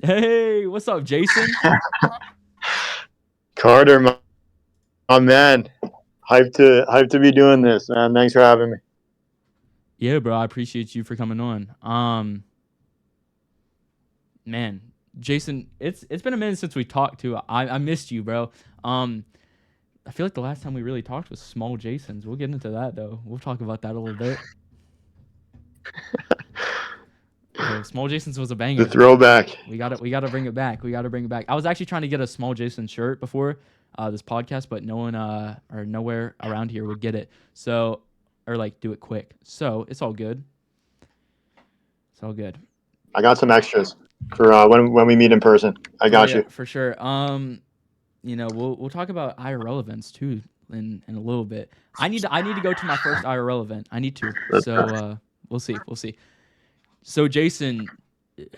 Hey, what's up, Jason? Carter, my man, hyped to be doing this, man. Thanks for having me. Yeah, bro, I appreciate you for coming on. Man, Jason, it's been a minute since we talked too. I missed you, bro. Um, I feel like the last time we really talked was small Jasons. We'll get into that though. We'll talk about that a little bit. Bro, small Jasons was a The banger. throwback. We gotta bring it back. We gotta bring it back. I was actually trying to get a small Jason shirt before this podcast, but no one or nowhere around here would get it. So or like do it quick. So it's all good. It's all good. I got some extras for when we meet in person. I Oh got yeah, you. for sure. We'll talk about IRL events too in a little bit. I need to go to my first IRL event. I need to. That's So nice. we'll see. We'll see. So Jason,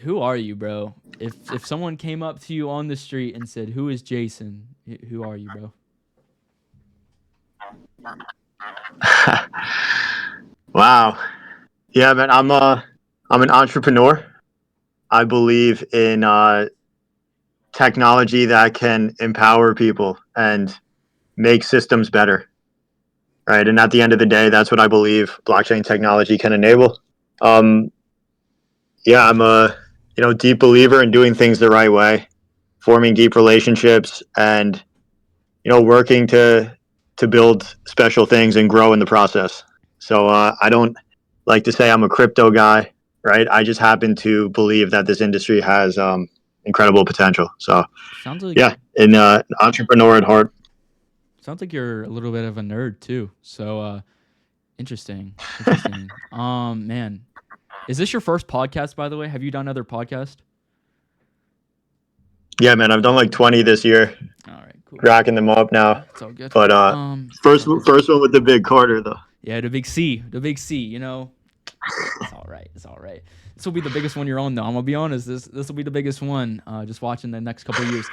who are you, bro? If someone came up to you on the street and said, "Who is Jason?" Who are you, bro? Wow. Yeah, man. I'm an entrepreneur. I believe in technology that can empower people and make systems better. Right. And at the end of the day, that's what I believe blockchain technology can enable. Um, yeah, I'm a deep believer in doing things the right way, forming deep relationships, and working to build special things and grow in the process. So I don't like to say I'm a crypto guy, right? I just happen to believe that this industry has incredible potential. So Sounds like yeah, an entrepreneur at heart. sounds like you're a little bit of a nerd too. So interesting, interesting. Man, is this your first podcast, by the way? Have you done other podcasts? Yeah, man, I've done like 20 this year, All right, cool. racking them up now. It's all good. But It's first all good. first one with the big Carter though. Yeah, the big C, the big C. It's all right. It's all right. This will be the biggest one you're on, though. I'm gonna be honest. This will be the biggest one. Just watching the next couple of years.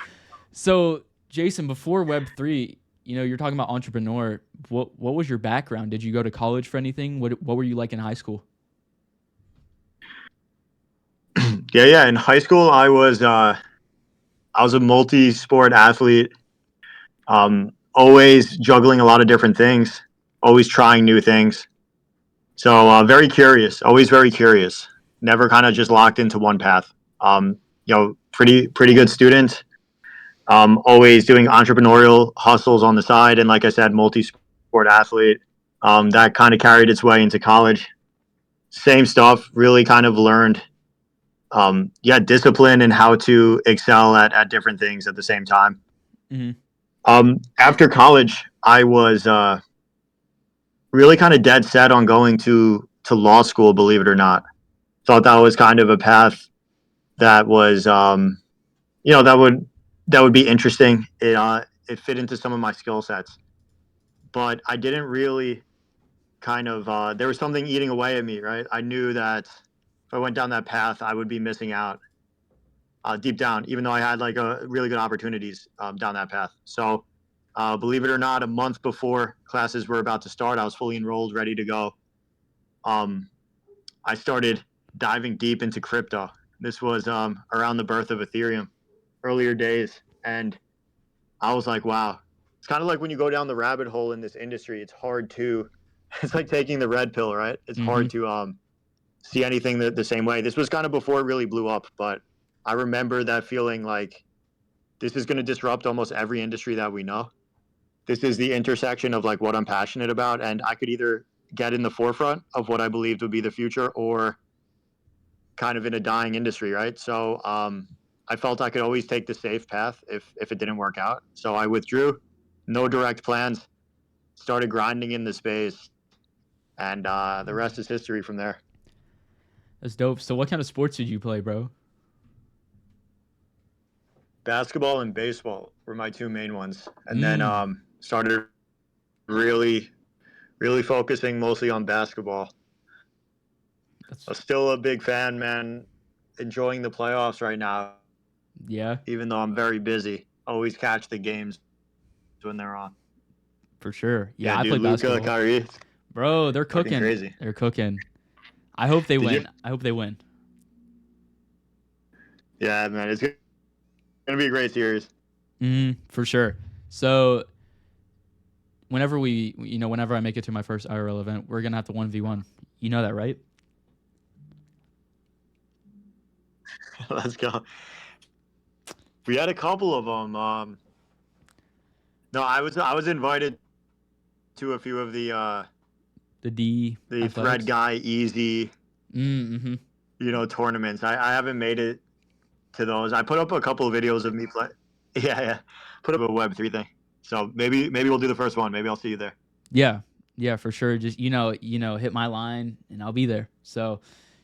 So, Jason, before Web3, you're talking about entrepreneur. What was your background? Did you go to college for anything? What were you like in high school? Yeah. In high school, I was a multi-sport athlete. Always juggling a lot of different things. Always trying new things. So very curious. Always very curious. Never kind of just locked into one path. Pretty good student. Always doing entrepreneurial hustles on the side, and like I said, multi-sport athlete. That kind of carried its way into college. Same stuff. Really kind of learned discipline and how to excel at different things at the same time. Mm-hmm. After college, I was really kind of dead set on going to law school. Believe it or not, thought that was kind of a path that was you know that would that would be interesting. It fit into some of my skill sets, but I didn't really kind of there was something eating away at me. Right, I knew that if I went down that path, I would be missing out deep down, even though I had like a really good opportunities down that path. So, believe it or not, a month before classes were about to start, I was fully enrolled, ready to go. Um, I started diving deep into crypto. This was around the birth of Ethereum, earlier days, and I was like, wow. It's kind of like when you go down the rabbit hole in this industry. It's hard to. It's like taking the red pill, right? It's Mm-hmm. hard to see anything the same way. This was kind of before it really blew up, but I remember that feeling like this is going to disrupt almost every industry that we know. This is the intersection of like what I'm passionate about, and I could either get in the forefront of what I believed would be the future, or kind of in a dying industry, right? So I felt I could always take the safe path if it didn't work out. So I withdrew, no direct plans, started grinding in the space, and the rest is history from there. That's dope. So, what kind of sports did you play, bro? Basketball and baseball were my two main ones, and then Mm. started really really focusing mostly on basketball. That's I'm still a big fan, man. Enjoying the playoffs right now, yeah, even though I'm very busy. Always catch the games when they're on. for sure. Yeah, Yeah, I dude, play Luca, basketball, Kyrie, bro. They're fucking cooking. crazy. They're cooking. I hope they Did you? win. I hope they win. Yeah, man, it's gonna be a great series. For sure. So whenever I make it to my first IRL event, we're gonna have to 1v1. You know that, right? Let's go. We had a couple of them. No, I was invited to a few of The D the Thread athletics. Guy Easy, Mm-hmm. tournaments. I haven't made it to those. I put up a couple of videos of me play. Yeah, yeah. Put up a Web3 thing. So maybe we'll do the first one. Maybe I'll see you there. Yeah, yeah, for sure. Just hit my line and I'll be there. So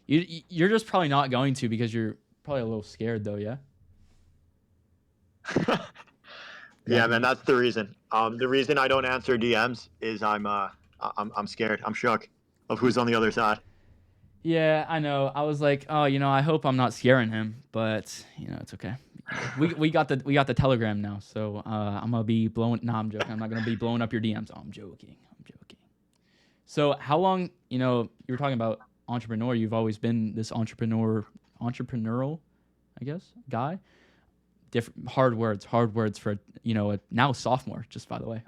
you're just probably not going to because you're probably a little scared though. Yeah. Yeah. Yeah, man, that's the reason. The reason I don't answer DMs is I'm scared. I'm shook of who's on the other side. Yeah, I know. I was like, oh, I hope I'm not scaring him, but it's okay. We got the Telegram now, so I'm gonna be blowing. No, I'm joking. I'm not gonna be blowing up your DMs. Oh, I'm joking. I'm joking. So how long? You were talking about entrepreneur. You've always been this entrepreneurial, I guess, guy. Different hard words for a now sophomore. Just by the way.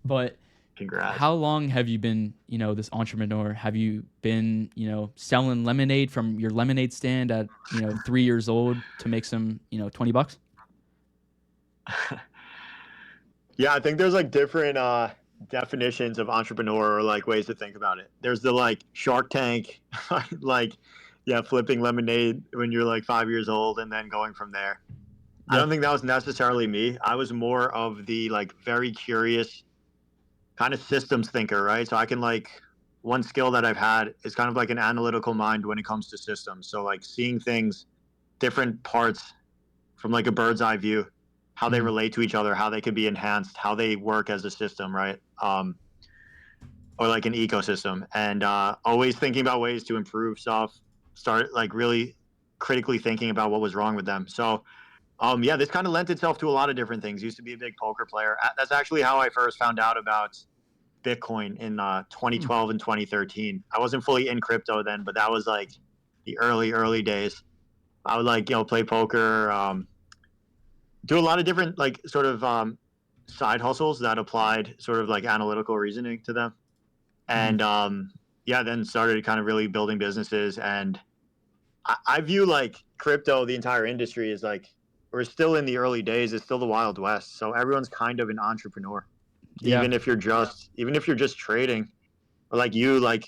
But Congrats. how long have you been, this entrepreneur? Have you been, selling lemonade from your lemonade stand at, 3 years old to make some, $20? Yeah, I think there's like different definitions of entrepreneur or like ways to think about it. There's the like Shark Tank, like yeah, flipping lemonade when you're like 5 years old and then going from there. I Yeah. don't think that was necessarily me. I was more of the like very curious kind of systems thinker, right? So I can like one skill that I've had is kind of like an analytical mind when it comes to systems. So like seeing things, different parts from like a bird's eye view, how they Mm, relate to each other, how they could be enhanced, how they work as a system, right? Or like an ecosystem, and always thinking about ways to improve stuff. Start like really critically thinking about what was wrong with them. So yeah, this kind of lent itself to a lot of different things. Used to be a big poker player. That's actually how I first found out about Bitcoin in mm, 2012 and 2013. I wasn't fully in crypto then, but that was like the early days. I would like play poker, do a lot of different like sort of side hustles that applied sort of like analytical reasoning to them, mm. and yeah, then started kind of really building businesses. And I view like crypto, the entire industry is like we're still in the early days. It's still the Wild West, so everyone's kind of an entrepreneur, Yeah, even if you're just trading or like like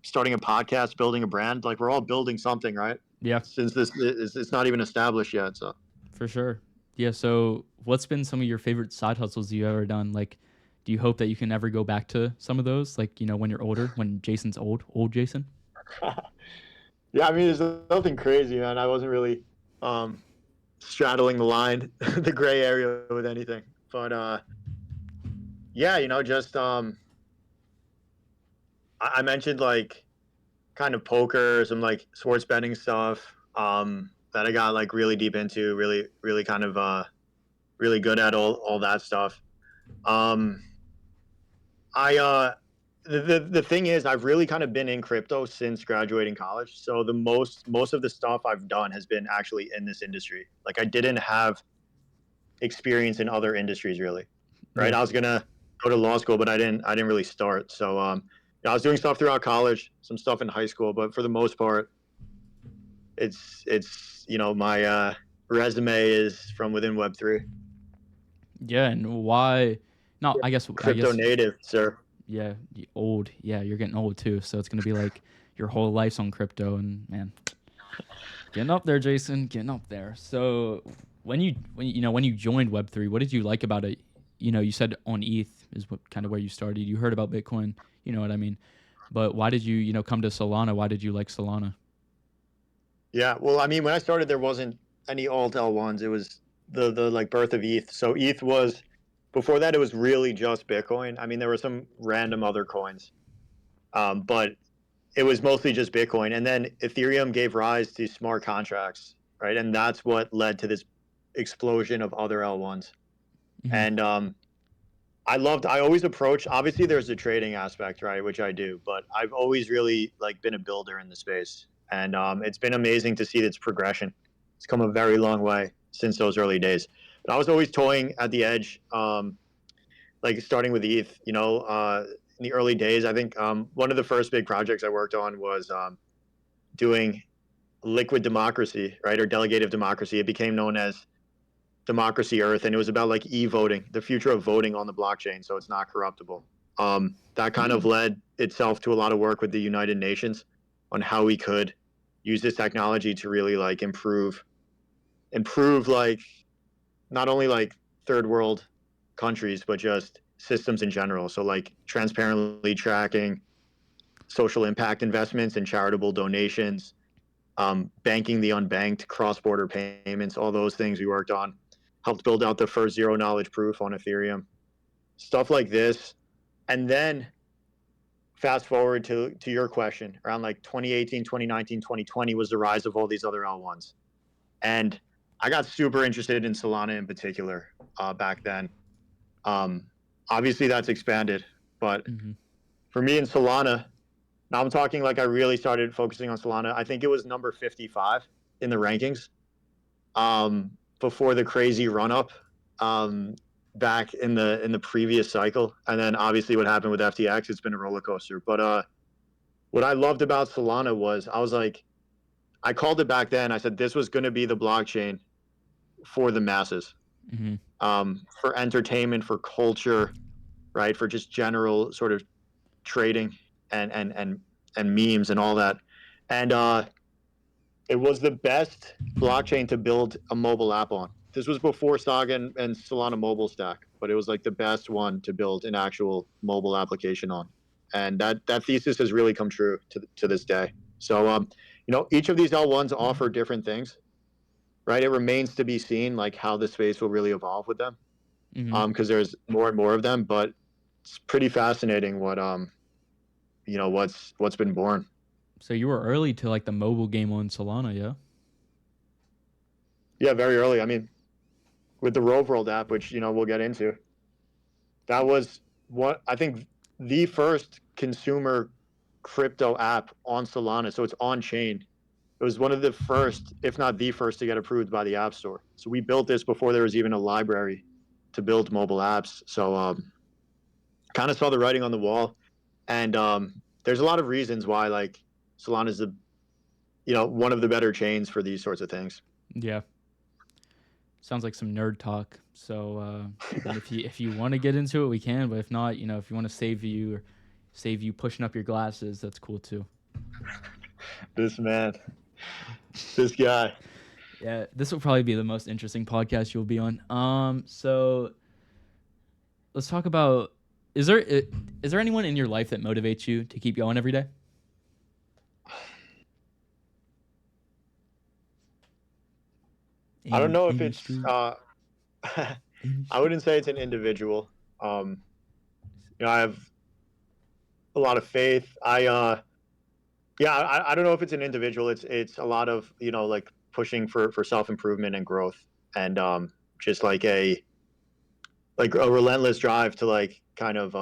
starting a podcast, building a brand. Like we're all building something, right? yeah, Since this is it's not even established yet. So for sure. Yeah. So what's been some of your favorite side hustles you've ever done? Like, do you hope that you can ever go back to some of those? Like, when you're older, when Jason's old Jason? yeah, I mean, there's nothing crazy, man. I wasn't really um, straddling the line, the gray area with anything. But yeah, just I mentioned like kind of poker, some like sports betting stuff that I got like really deep into, really kind of really good at all that stuff. Um, I the thing is, I've really kind of been in crypto since graduating college. So the most of the stuff I've done has been actually in this industry. Like I didn't have experience in other industries really, right? Yeah. I was gonna go to law school, but I didn't really start. So I was doing stuff throughout college, some stuff in high school, but for the most part, it's my resume is from within Web3. Yeah. And why? No, I Crypto guess native, sir. yeah, old. Yeah, you're getting old too. So it's gonna be like your whole life's on crypto, and man, getting up there, Jason, getting up there. So when you joined Web3, what did you like about it? You said on ETH is what kind of where you started. You heard about Bitcoin, you know what I mean. But why did you come to Solana? Why did you like Solana? Yeah, well, I mean, when I started, there wasn't any alt L1s. It was the like birth of ETH. So ETH was before that. It was really just Bitcoin. I mean, there were some random other coins, but it was mostly just Bitcoin. And then Ethereum gave rise to smart contracts, right? And that's what led to this explosion of other L1s. Hmm. And I always approach. Obviously, there's the trading aspect, right, which I do, but I've always really like been a builder in the space, and it's been amazing to see its progression. It's come a very long way since those early days. But I was always toying at the edge, like starting with ETH. In the early days, I think one of the first big projects I worked on was doing liquid democracy, right, or delegative democracy. It became known as Democracy Earth, and it was about like e-voting, the future of voting on the blockchain, so it's not corruptible. That kind of led itself to a lot of work with the United Nations on how we could use this technology to really like improve like not only like third world countries, but just systems in general. So like transparently tracking social impact investments and charitable donations, banking the unbanked, cross-border payments, all those things we worked on. Helped build out the first zero knowledge proof on Ethereum, stuff like this. And then fast forward to your question, around like 2018, 2019, 2020 was the rise of all these other L1s. And I got super interested in Solana in particular back then. Obviously, that's expanded, but for me in Solana, now I'm talking like I really started focusing on Solana. I think it was number 55 in the rankings before the crazy run up back in the previous cycle, and then obviously what happened with FTX. It's been a roller coaster. But what I loved about Solana was I was like, I called it back then. I said this was going to be the blockchain for the masses, for entertainment, for culture, right? For just general sort of trading and memes and all that. And it was the best blockchain to build a mobile app on. This was before Saga and Solana Mobile Stack, but it was like the best one to build an actual mobile application on. And that thesis has really come true to this day. So, each of these L1s offer different things, right? It remains to be seen like how the space will really evolve with them, because there's more and more of them. But it's pretty fascinating what's been born. So you were early to like the mobile game on Solana, yeah? Yeah, very early. I mean, with the Rove World app, which we'll get into, that was what I think the first consumer crypto app on Solana. So it's on chain. It was one of the first, if not the first, to get approved by the App Store. So we built this before there was even a library to build mobile apps. So kind of saw the writing on the wall, and there's a lot of reasons why like Solana is one of the better chains for these sorts of things. Yeah. Sounds like some nerd talk. So if you want to get into it, we can. But if not, if you want to save you pushing up your glasses, that's cool too. This man, this guy. Yeah, this will probably be the most interesting podcast you'll be on. So let's talk about is there anyone in your life that motivates you to keep going every day? I don't know if it's I wouldn't say it's an individual. I have a lot of faith. I don't know if it's an individual. It's a lot of like pushing for self-improvement and growth, and just like a relentless drive to like kind of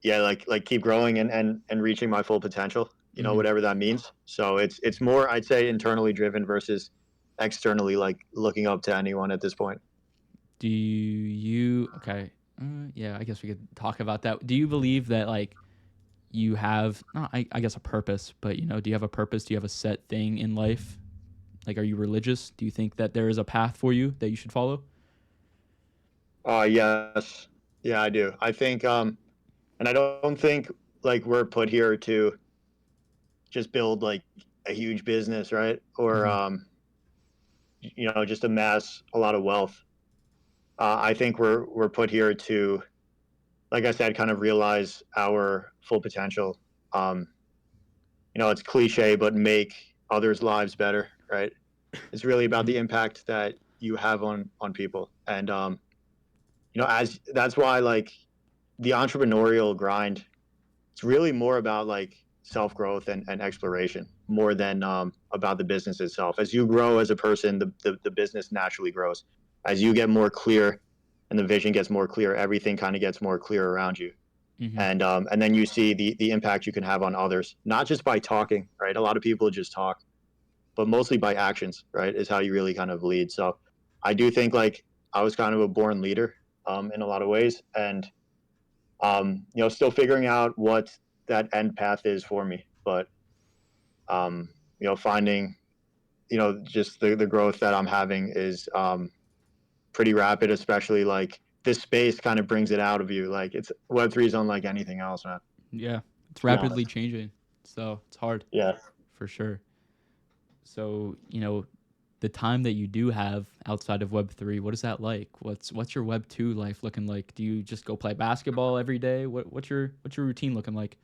like keep growing and reaching my full potential, whatever that means. So it's more, I'd say, internally driven versus externally like looking up to anyone at this point. Do you okay? Yeah, I guess we could talk about that. Do you believe that like you have not I guess a purpose, but do you have a purpose? Do you have a set thing in life? Like, are you religious? Do you think that there is a path for you that you should follow? Yes. Yeah, I do. I think and I don't think like we're put here to just build like a huge business, right? Or just amass a lot of wealth. I think we're put here to, like I said, kind of realize our full potential. It's cliche, but make others' lives better, right? It's really about the impact that you have on people, and as that's why like the entrepreneurial grind, it's really more about like self growth and exploration more than about the business itself. As you grow as a person, the business naturally grows. As you get more clear and the vision gets more clear, everything kind of gets more clear around you. And then you see the impact you can have on others, not just by talking, right? A lot of people just talk, but mostly by actions, right? Is how you really kind of lead. So I do think like I was kind of a born leader in a lot of ways, and still figuring out what that end path is for me. But finding just the growth that I'm having is pretty rapid, especially like this space kind of brings it out of you. Like it's Web3 is unlike anything else, man. Yeah, it's To be rapidly honest. changing, so it's hard Yeah. for sure. So the time that you do have outside of Web3, what is that like? What's your Web2 life looking like? Do you just go play basketball every day? What's your routine looking like?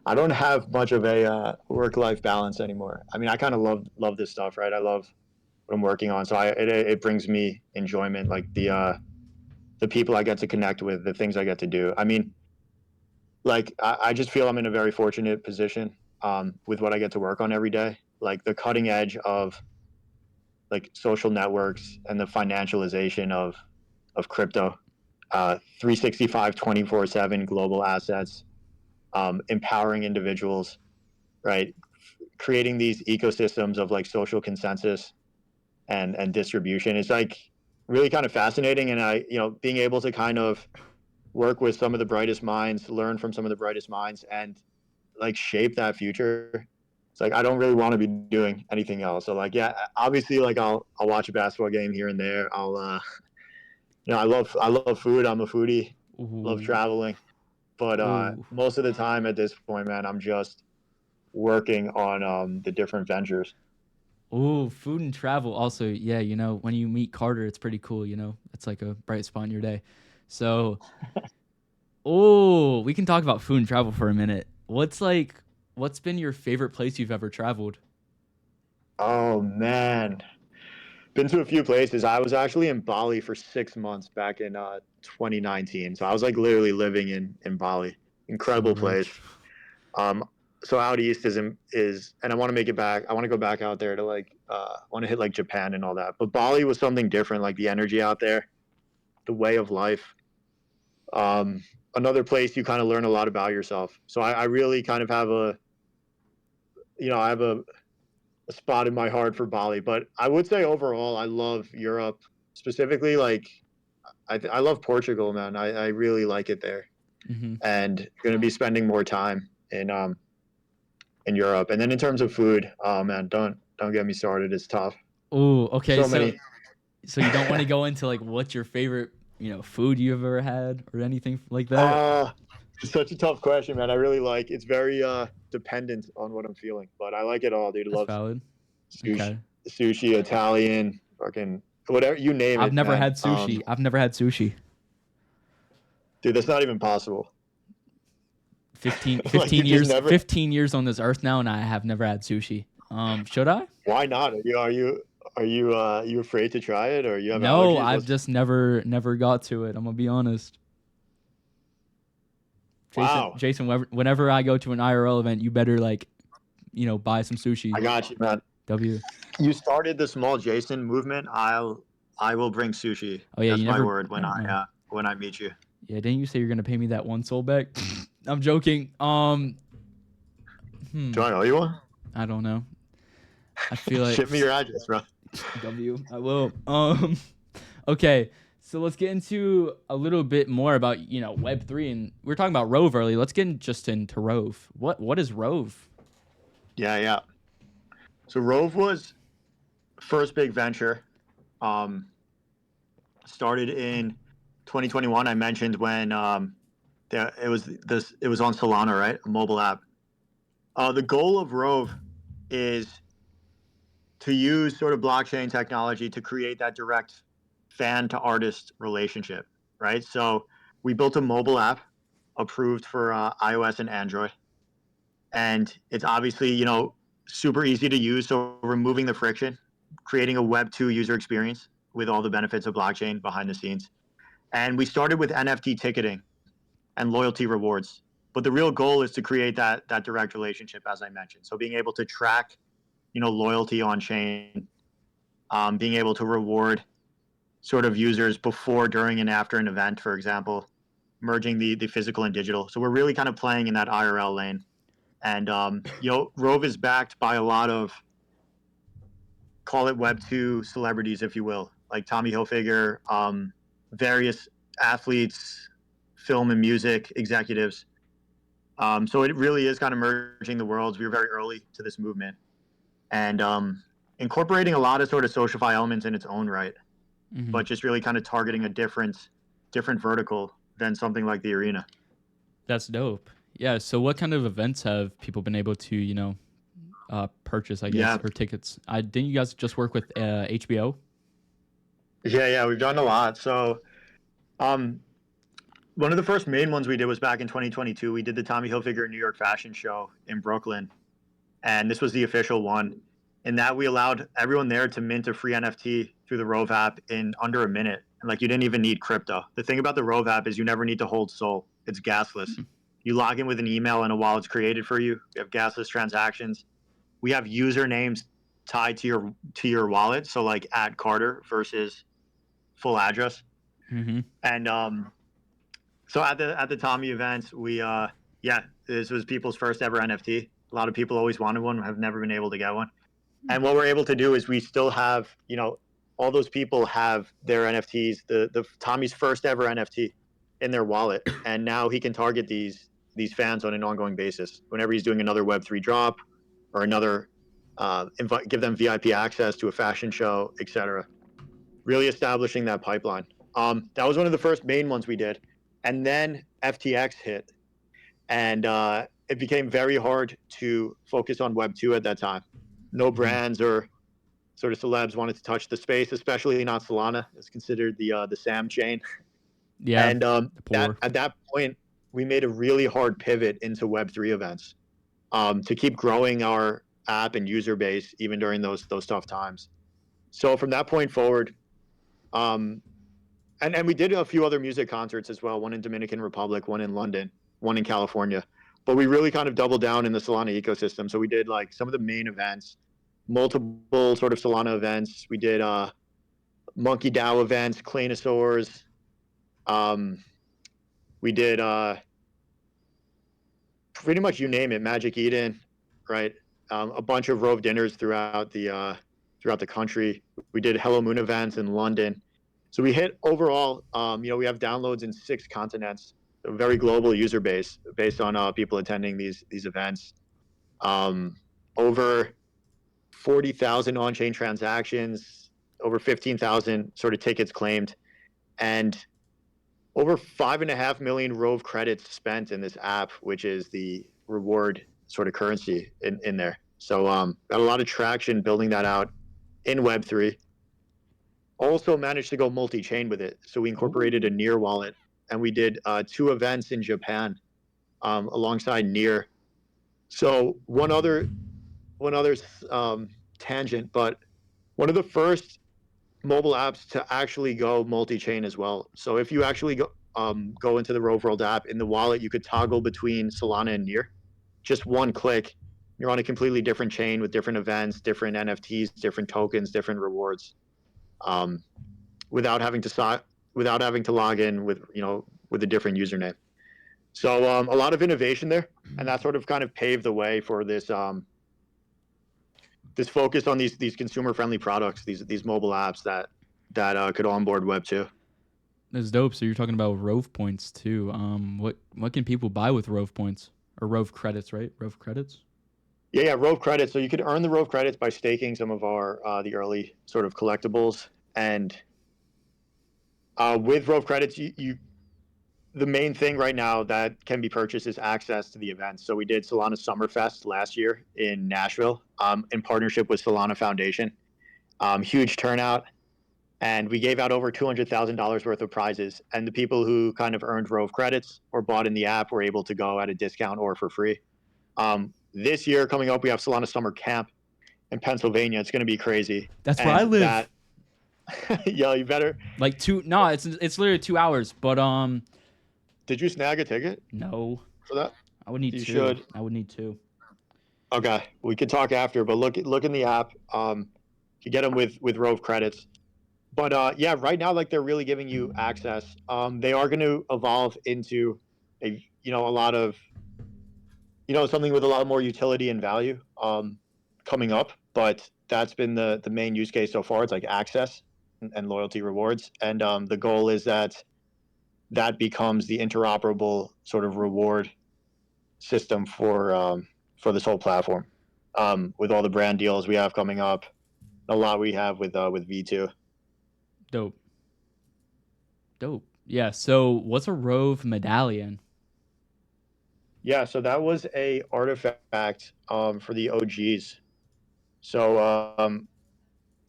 I don't have much of a work-life balance anymore. I mean, I kind of love this stuff, right? I love what I'm working on, so it brings me enjoyment, like the people I get to connect with, the things I get to do. I mean, like I just feel I'm in a very fortunate position with what I get to work on every day. Like the cutting edge of like social networks and the financialization of crypto, 365, 24/7 global assets, empowering individuals, right? Creating these ecosystems of like social consensus and distribution is like really kind of fascinating. And being able to kind of work with some of the brightest minds, learn from some of the brightest minds, and like shape that future. It's like I don't really want to be doing anything else. So like, yeah, obviously, like I'll watch a basketball game here and there. I love food. I'm a foodie. Love Ooh, traveling, but ooh, most of the time at this point, man, I'm just working on the different ventures. ooh, food and travel. Also, yeah, when you meet Carter, it's pretty cool. It's like a bright spot in your day. So, oh, we can talk about food and travel for a minute. What's been your favorite place you've ever traveled? Oh man, been to a few places. I was actually in Bali for 6 months back in 2019. So I was like literally living in Bali. So Incredible place. rich. Um, so out east and I want to make it back. I want to go back out there to like want to hit like Japan and all that. But Bali was something different. Like the energy out there, the way of life. Um, Another place you kind of learn a lot about yourself. So I really kind of have I have a spot in my heart for Bali. But I would say overall, I love Europe, specifically like I love Portugal, man. I really like it there, Hmm. and going to be spending more time in Europe. And then in terms of food, oh man, don't get me started. It's tough. Oh, okay. So So many. so you don't want to go into like what's your favorite, food you've ever had or anything like that? uh it's such a tough question, man. I really like it's very dependent on what I'm feeling, but I like it all, dude. I That's love valid. sushi, Okay. Italian, fucking whatever you name I've it, never man. had sushi. I've never had sushi. Dude, that's not even possible. 15, Like you 15 just years never. 15 years on this earth now and I have never had sushi. Should I? Why not? Are you afraid to try it, or you have No, allergies? I've What's just never got to it. I'm gonna be honest. Jason, Wow. Jason, whenever I go to an IRL event, you better like, buy some I sushi. got you, man. W. You started the small Jason movement. I will bring sushi. Oh yeah, you That's my never. word Never mind. when I meet you. Yeah, didn't you say you're gonna pay me that one soul back? I'm joking. Do I owe you one? I don't know. I feel like Ship me your address, bro. W. I will. Okay. So let's get into a little bit more about Web3, and we were talking about Rove earlier. Let's get just into Rove. What is Rove? Yeah, yeah. So Rove was first big venture. Um, Started in 2021. I mentioned when it was on Solana, right? A mobile app. The goal of Rove is to use sort of blockchain technology to create that direct fan to artist relationship, right? So we built a mobile app approved for iOS and Android, and it's obviously super easy to use. So removing the friction, creating a Web2 user experience with all the benefits of blockchain behind the scenes. And we started with NFT ticketing and loyalty rewards. But the real goal is to create that direct relationship, as I mentioned. So being able to track, loyalty on chain, being able to reward sort of users before, during, and after an event, for example, merging the physical and digital. So we're really kind of playing in that IRL lane. And Rove is backed by a lot of, call it Web2 celebrities, if you will, like Tommy Hilfiger, various athletes, film and music executives. So it really is kind of merging the worlds. We were very early to this movement, and incorporating a lot of sort of socialify elements in its own right, Hmm. but just really kind of targeting a different vertical than something like the arena. That's dope. Yeah. So what kind of events have people been able to, purchase, I guess, Yeah, or tickets? I didn't you guys just work with HBO? yeah, we've done a lot. So um, one of the first main ones we did was back in 2022. We did the Tommy Hilfiger New York Fashion Show in Brooklyn, and this was the official one. In that, we allowed everyone there to mint a free NFT through the Rove app in under a minute, and like you didn't even need crypto. The thing about the Rove app is you never need to hold Sol. It's gasless. You log in with an email and a wallet's created for you. You have gasless transactions. We have usernames tied to your wallet, so like at Carter versus full address. Mm-hmm. And so at the Tommy events, this was people's first ever NFT. A lot of people always wanted one, have never been able to get one. And what we're able to do is we still have, all those people have their NFTs, the Tommy's first ever NFT in their wallet, and now he can target these fans on an ongoing basis. Whenever he's doing another Web3 drop or another, give them VIP access to a fashion show, etc. Really establishing that pipeline. That was one of the first main ones we did, and then FTX hit, and it became very hard to focus on Web2 at that time. No Mm-hmm. brands or sort of celebs wanted to touch the space, especially not Solana. It's considered the Sam chain, Yeah. and The that poor. at that point we made a really hard pivot into Web3 events to keep growing our app and user base even during those tough times. So from that point forward, um, and we did a few other music concerts as well. One in Dominican Republic, one in London, one in California. But we really kind of doubled down in the Solana ecosystem. So we did like some of the main events, multiple sort of Solana events. We did Monkey DAO events, Claynosaurs. Um, we did pretty much you name it, Magic Eden, right? A bunch of Rove dinners throughout the country. We did Hello Moon events in London. So we hit overall, we have downloads in 6 continents, a very global user base based on people attending these events. Um, Over 40,000 on-chain transactions, over 15,000 sort of tickets claimed, and over 5.5 million Rove credits spent in this app, which is the reward sort of currency in there. So got a lot of traction building that out in Web3. Also managed to go multi-chain with it. So we incorporated a Oh. Near wallet, and we did 2 events in Japan alongside Near. So one other tangent, but one of the first mobile apps to actually go multi-chain as well. So if you actually go into the Rove World app in the wallet, you could toggle between Solana and Near. Just one click, you're on a completely different chain with different events, different NFTs, different tokens, different rewards, um, without having to log in with a different username. So a lot of innovation there, and that sort of kind of paved the way for this focus on these consumer friendly products, these mobile apps that could onboard Web2. That's dope. So you're talking about Rove points too. What can people buy with Rove points or Rove credits? Right, Rove credits. Yeah, Rove credits. So you could earn the Rove credits by staking some of our the early sort of collectibles, and with Rove credits, you the main thing right now that can be purchased is access to the events. So we did Solana Summerfest last year in Nashville in partnership with Solana Foundation. Huge turnout, and we gave out over $200,000 worth of prizes. And the people who kind of earned Rove credits or bought in the app were able to go at a discount or for free. This year coming up, we have Solana Summer Camp in Pennsylvania. It's going to be crazy. That's where I And live. that, yo, you better. Like two. No, it's literally 2 hours. But Did you snag a ticket no, for that? I would need You two. should. I would need two. Okay, we could talk after, but look in the app. You get them with Rove credits. But yeah, right now, like they're really giving you access. They are going to evolve into a lot of something with a lot more utility and value coming up. But that's been the main use case so far. It's like access and loyalty rewards, and the goal is that that becomes the interoperable sort of reward system for this whole platform. With all the brand deals we have coming up, a lot we have with V2. Dope. Dope. Yeah. So what's a Rove medallion? Yeah, so that was a artifact for the OGs. So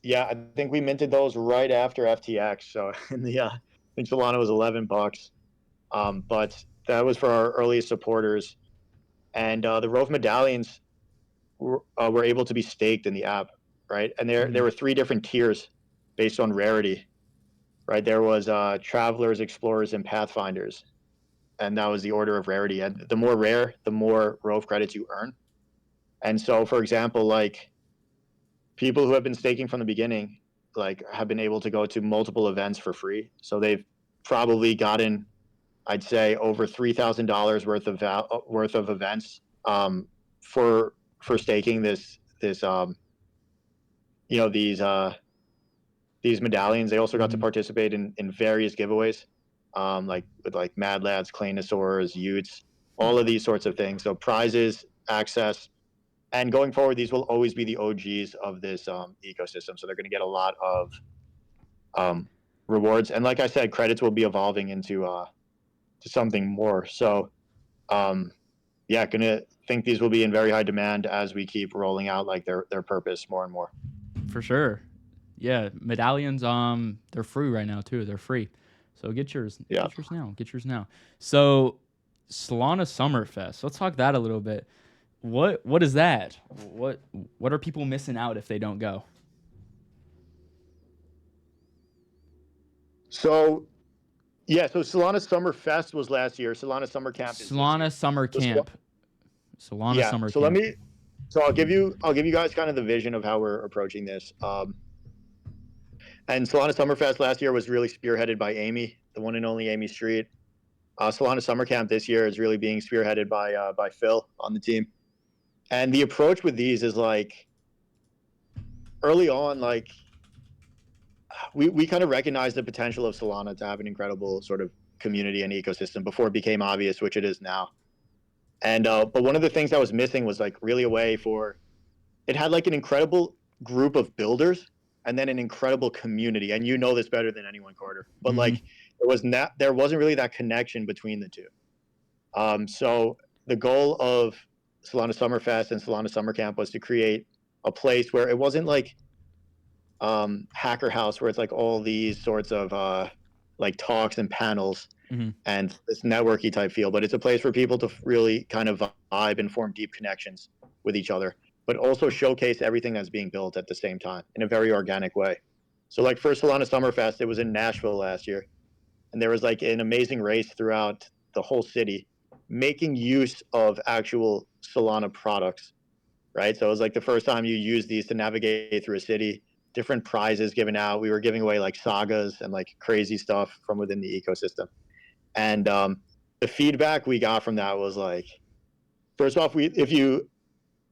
yeah, I think we minted those right after FTX. So in the I think Solana was $11, but that was for our earliest supporters, and the Rove medallions were able to be staked in the app, right? And there Mhm. were three different tiers based on rarity, right? There was travelers, explorers, and pathfinders, and that was the order of rarity. And the more rare, the more Rove credits you earn. And so, for example, like people who have been staking from the beginning, like have been able to go to multiple events for free. So they've probably gotten, I'd say, over $3,000 worth of events for staking this you know these medallions. They also got to Mhm. participate in various giveaways, like with like Mad Lads, Claynosaurs, Utes, all of these sorts of things. So prizes, access, and going forward, these will always be the OGs of this ecosystem. So they're going to get a lot of um, rewards, and like I said, credits will be evolving into to something more. So um, yeah, gonna think these will be in very high demand as we keep rolling out like their purpose more and more. For sure. Yeah, medallions. They're free right now too. They're free. So get yours. Yeah. Get yours now. Get yours now. So Solana Summerfest. Let's talk that a little bit. What is that? What are people missing out if they don't go? So yeah, so Solana Summer Fest was last year. Solana Summer Camp is this Solana year. Summer So Camp. Solana yeah, Summer so let Camp. me. So I'll give you guys kind of the vision of how we're approaching this. And Solana Summerfest last year was really spearheaded by Amy, the one and only Amy Street. Solana Summer Camp this year is really being spearheaded by Phil on the team. And the approach with these is like early on, like we kind of recognized the potential of Solana to have an incredible sort of community and ecosystem before it became obvious, which it is now. And but one of the things that was missing was like really a way for it had like an incredible group of builders and then an incredible community. And you know this better than anyone, Carter. But Mm-hmm. like there wasn't really that connection between the two. So the goal of Solana Summerfest and Solana Summer Camp was to create a place where it wasn't like Hacker House, where it's like all these sorts of like talks and panels Mm-hmm. and this networky type feel, but it's a place for people to really kind of vibe and form deep connections with each other, but also showcase everything that's being built at the same time in a very organic way. So, like for Solana Summerfest, it was in Nashville last year, and there was like an amazing race throughout the whole city, making use of actual Solana products, right? So it was like the first time you use these to navigate through a city. Different prizes given out. We were giving away like sagas and like crazy stuff from within the ecosystem. And the feedback we got from that was like, first off, we if you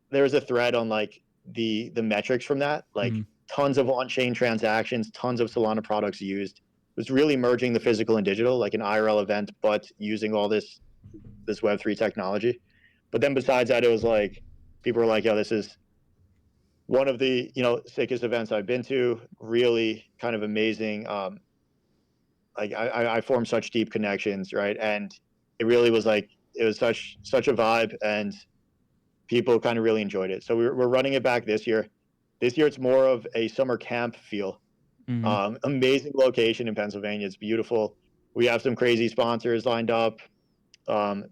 there was a thread on like the metrics from that, like Mm-hmm. tons of on-chain transactions, tons of Solana products used. It was really merging the physical and digital, like an IRL event, but using all this Web3 technology. But then besides that, it was like people were like, "Yo, this is one of the sickest events I've been to. Really kind of amazing. Like I formed such deep connections, right? And it really was like it was such a vibe, and people kind of really enjoyed it. So we're running it back this year. This year it's more of a summer camp feel. Mm-hmm. Amazing location in Pennsylvania. It's beautiful. We have some crazy sponsors lined up.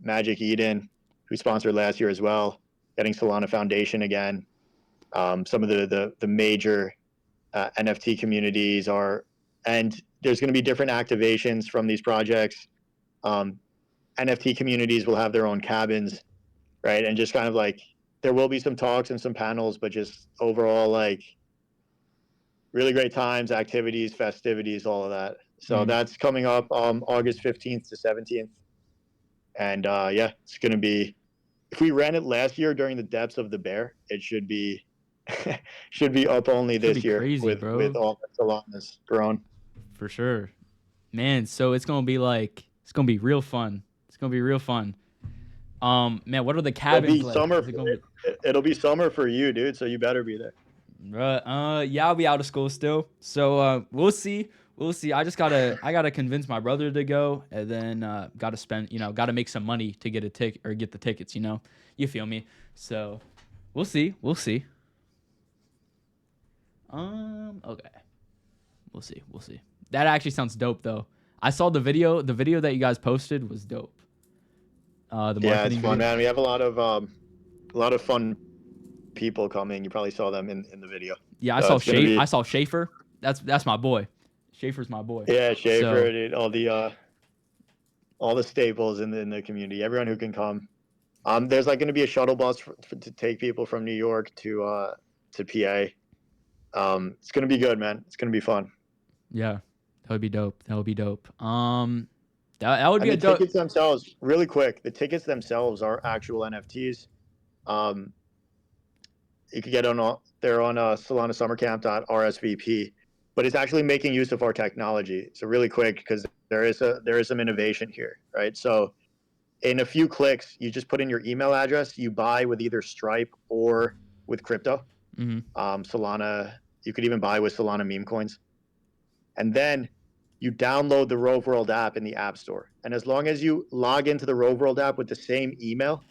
Magic Eden, who sponsored last year as well, getting Solana Foundation again. Some of the major NFT communities are, and there's going to be different activations from these projects. Um, NFT communities will have their own cabins, right? And just kind of like there will be some talks and some panels, but just overall like really great times, activities, festivities, all of that. So Mm-hmm. that's coming up August 15th to 17th, and yeah, it's going to be if we ran it last year during the depths of the bear, it should be should be up only Should be this year crazy, with bro. all that Solana's grown. For sure. Man, so it's gonna be real fun. It's gonna be real fun. Man, what are the It'll cabins be like? summer. Is it gonna be It'll be summer for you, dude. So you better be there. Yeah, I'll be out of school still. So we'll see. We'll see. I gotta convince my brother to go, and then gotta spend, gotta make some money to get a ticket or get the tickets. You feel me? So we'll see. We'll see. Okay. We'll see. We'll see. That actually sounds dope, though. I saw the video. The video that you guys posted was dope. The Yeah, it's marketing fun, video. man. We have a lot of fun people coming. You probably saw them in the video. Yeah, So it's gonna I be saw Schaefer. That's my boy. Schaefer's my boy. yeah, Schaefer, So dude, all the staples in the community. Everyone who can come. There's like going to be a shuttle bus to take people from New York to PA. It's going to be good, man. It's going to be fun. yeah, that would be dope. That would be dope. That would be And a the dope. tickets themselves, really quick, the tickets themselves are actual NFTs. Um, you could get they're on solanasummercamp.rsvp, but it's actually making use of our technology. So really quick, because there is some innovation here, right? So in a few clicks, you just put in your email address. You buy with either Stripe or with crypto. Mm-hmm. Solana, you could even buy with Solana meme coins. And then you download the Rove World app in the App Store. And as long as you log into the Rove World app with the same email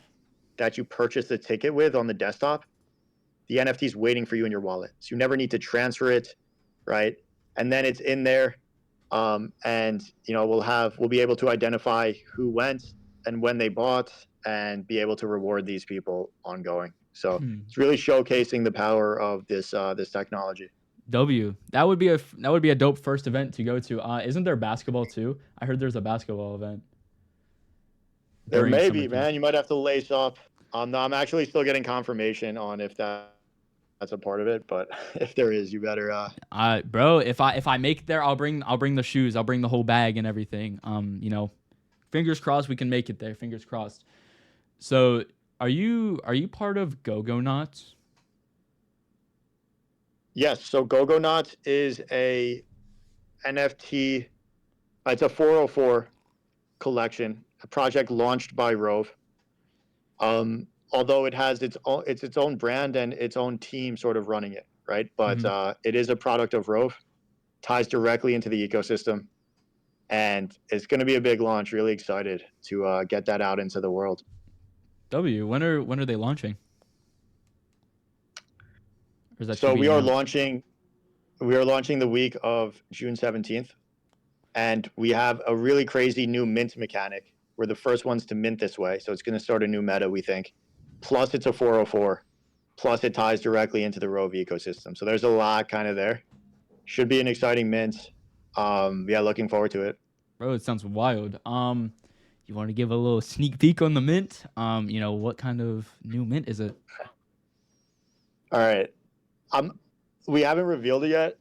that you purchased the ticket with on the desktop, the NFT is waiting for you in your wallet. So you never need to transfer it, right? And then it's in there. And we'll be able to identify who went and when they bought and be able to reward these people ongoing. So Hmm. it's really showcasing the power of this technology. That would be a dope first event to go to. Isn't there basketball too? I heard there's a basketball event There during may summer be, camp. man. You might have to lace up. No, I'm actually still getting confirmation on if that's a part of it, but if there is, you better. Bro, if I make it there, I'll bring the shoes. I'll bring the whole bag and everything. Fingers crossed we can make it there. Fingers crossed. So, are you part of Go Knots? Yes. So Gogonaut is a NFT. It's a 404 collection, a project launched by Rove. Although it has its own brand and its own team sort of running it, right? But Mm-hmm. it is a product of Rove, ties directly into the ecosystem, and it's going to be a big launch. Really excited to get that out into the world. When are they launching? Or is that to So be announced? we are launching the week of June 17th, and we have a really crazy new mint mechanic. We're the first ones to mint this way, so it's going to start a new meta, we think. Plus, it's a 404. Plus, it ties directly into the Rove ecosystem. So there's a lot kind of there. Should be an exciting mint. Yeah, looking forward to it. Bro, it sounds wild. You want to give a little sneak peek on the mint? What kind of new mint is it? All right. Um, we haven't revealed it yet.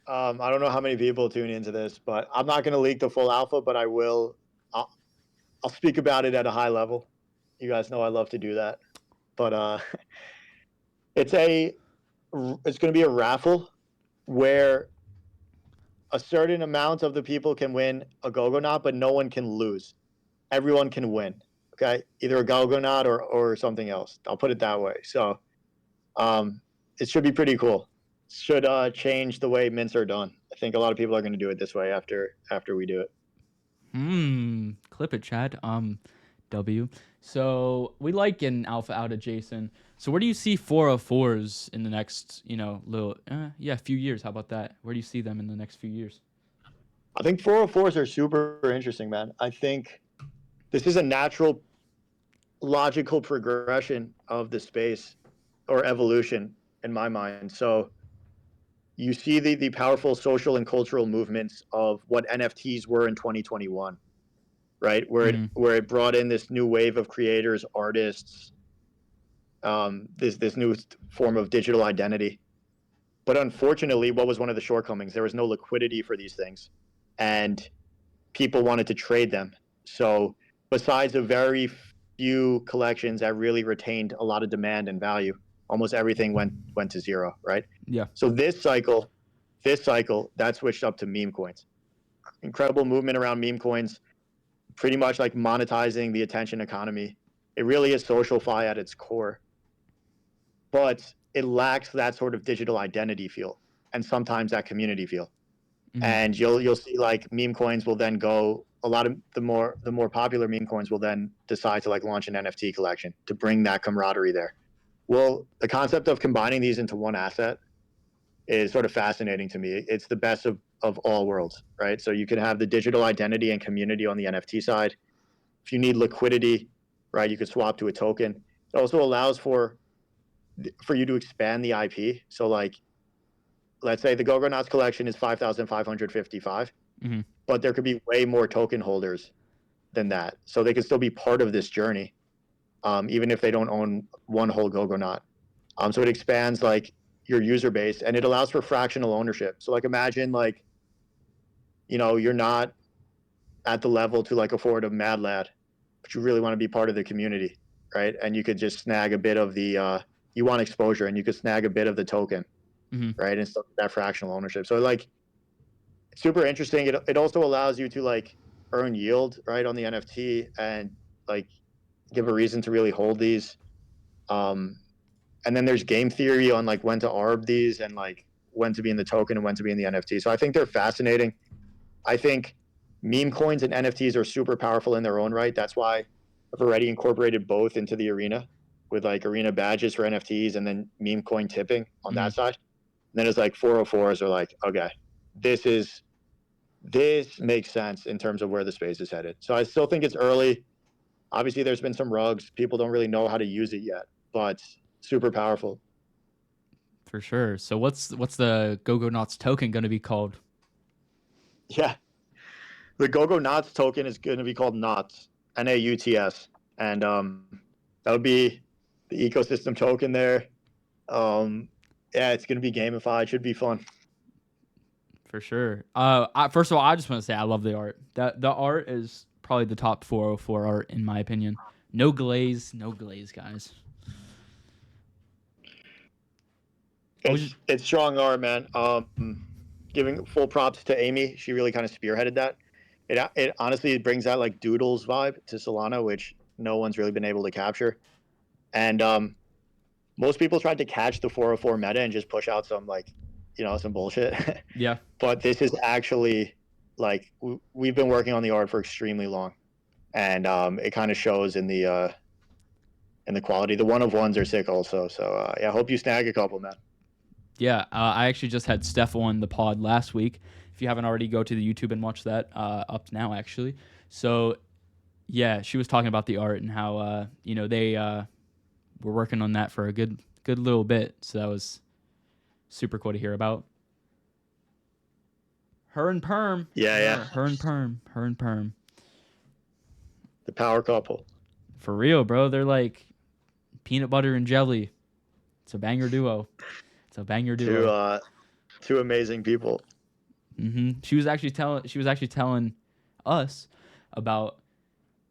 I don't know how many people tune into this, but I'm not going to leak the full alpha, but I will. I'll, I'll speak about it at a high level. You guys know I love to do that. But it's a it's going to be a raffle where a certain amount of the people can win a Gogonaut, but no one can lose. Everyone can win. Okay, either a Gogonaut or something else. I'll put it that way. So um, it should be pretty cool. Should change the way mints are done. I think a lot of people are going to do it this way after we do it. Clip it, Chad. W. So we like getting alpha out of Jason. So where do you see 404s in the next, few years? How about that? Where do you see them in the next few years? I think 404s are super interesting, man. I think this is a natural, logical progression of the space or evolution in my mind. So you see the powerful social and cultural movements of what NFTs were in 2021, right? Mm-hmm. Where it brought in this new wave of creators, artists, this new form of digital identity. But unfortunately, what was one of the shortcomings? There was no liquidity for these things, and people wanted to trade them. So besides a very few collections that really retained a lot of demand and value. Almost everything went to zero, right? Yeah. So this cycle that switched up to meme coins. Incredible movement around meme coins, pretty much like monetizing the attention economy. It really is social fi at its core, but it lacks that sort of digital identity feel and sometimes that community feel. Hmm. And you'll see like meme coins will then go a lot of the more popular meme coins will then decide to like launch an NFT collection to bring that camaraderie there. Well, the concept of combining these into one asset is sort of fascinating to me. It's the best of all worlds, right? So you can have the digital identity and community on the NFT side. If you need liquidity, right, you could swap to a token. It also allows for you to expand the IP. So like let's say the Gogonauts collection is 5,555, Hmm. but there could be way more token holders than that. So they could still be part of this journey, even if they don't own one whole Gogonaut. So it expands like your user base and it allows for fractional ownership. So like imagine like, you're not at the level to like afford a Mad Lad, but you really want to be part of the community, right? And you could just snag a bit of you want exposure and you could snag a bit of the token, Hmm. right? And stuff that fractional ownership. So like it's super interesting. It also allows you to like earn yield, right, on the NFT and like give a reason to really hold these. Um, and then there's game theory on like when to arb these and like when to be in the token and when to be in the NFT. So I think they're fascinating. I think meme coins and NFTs are super powerful in their own right. That's why I've already incorporated both into the arena with like arena badges for NFTs and then meme coin tipping on Hmm. that side. And then it's like 404s are like, okay, this is this makes sense in terms of where the space is headed. So I still think it's early. Obviously, there's been some rugs. People don't really know how to use it yet, but super powerful. For sure. So what's the Go Knots token going to be called? Yeah, the GoGo Knots token is going to be called Knots, Nauts, and that would be the ecosystem token there. Yeah, it's going to be gamified. Should be fun. For sure. First of all, I just want to say I love the art. That the art is probably the top 404 art in my opinion. No glaze, no glaze, guys. I was just, It's strong art, man. Giving full props to Amy. She really kind of spearheaded that. It honestly it brings that like Doodles vibe to Solana, which no one's really been able to capture. And most people tried to catch the 404 meta and just push out some like, some bullshit. yeah. But this is actually like we've been working on the art for extremely long, and it kind of shows in the quality. The one of ones are sick also. So yeah, I hope you snag a couple, man. Yeah, I actually just had Steph on the pod last week. If you haven't already, go to the YouTube and watch that. Up now, actually. So yeah, she was talking about the art and how they were working on that for a good little bit. So that was super cool to hear about. Her and Perm, Yeah, yeah, her and Perm, her and Perm. the power couple. For real, bro. They're like peanut butter and jelly. It's a banger duo. It's a banger Two duo. two amazing people. She was actually telling us about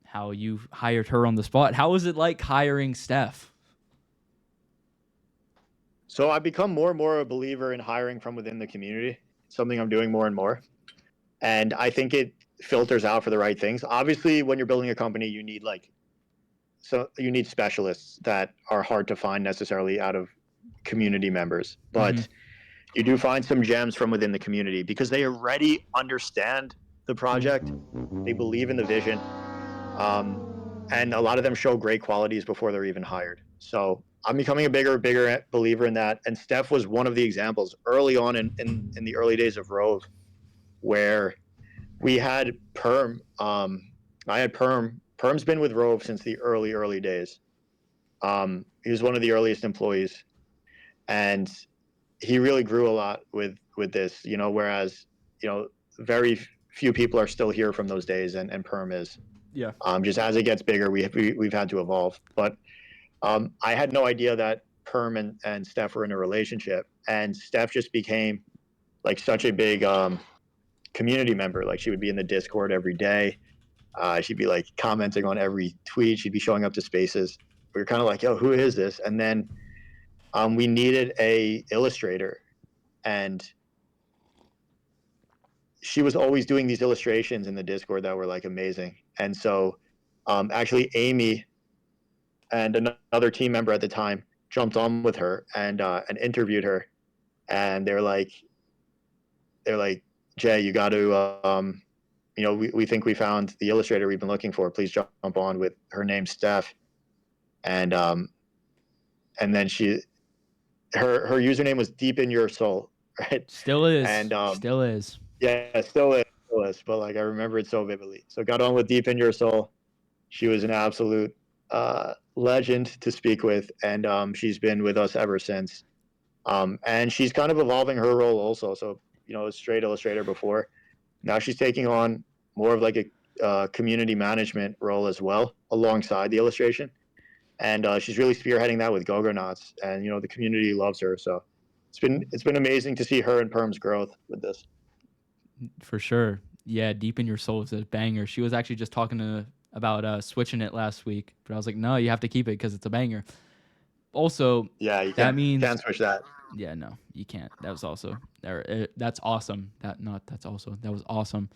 how you hired her on the spot. How was it like hiring Steph? So I've become more and more a believer in hiring from within the community. It's something I'm doing more and more. And I think it filters out for the right things. Obviously, when you're building a company, you need specialists that are hard to find necessarily out of community members. Mm-hmm. But you do find some gems from within the community because they already understand the project. They believe in the vision. And a lot of them show great qualities before they're even hired. So I'm becoming a bigger believer in that. And Steph was one of the examples early on in the early days of Rove, where we had Perm. I had Perm. Perm's been with Rove since the early days. He was one of the earliest employees, and he really grew a lot with this. Whereas very few people are still here from those days, and Perm is. Yeah. Just as it gets bigger, we've had to evolve. But I had no idea that Perm and Steph were in a relationship, and Steph just became like such a big community member. Like she would be in the Discord every day. She'd be like commenting on every tweet. She'd be showing up to spaces. We were kind of like, yo, who is this? And then we needed a illustrator, and she was always doing these illustrations in the Discord that were like amazing. And so actually Amy and another team member at the time jumped on with her and interviewed her, and they're like, Jay, you got to we think we found the illustrator we've been looking for. Please jump on with her name's Steph. And and then her username was Deep in Your Soul, right? Still is. And Still is. yeah, still is, but like I remember it so vividly. So got on with Deep in Your Soul. She was an absolute legend to speak with, and she's been with us ever since. And she's kind of evolving her role also. So a straight illustrator before. Now she's taking on more of like a community management role as well, alongside the illustration. And she's really spearheading that with Gogonauts, and the community loves her. So it's been amazing to see her and Perm's growth with this. For sure. Yeah, Deep in Your Soul is a banger. She was actually just talking about switching it last week, but I was like, no, you have to keep it because it's a banger. Also, Yeah, you that can't means switch that. yeah, no, you can't. That was also that's awesome. That was awesome.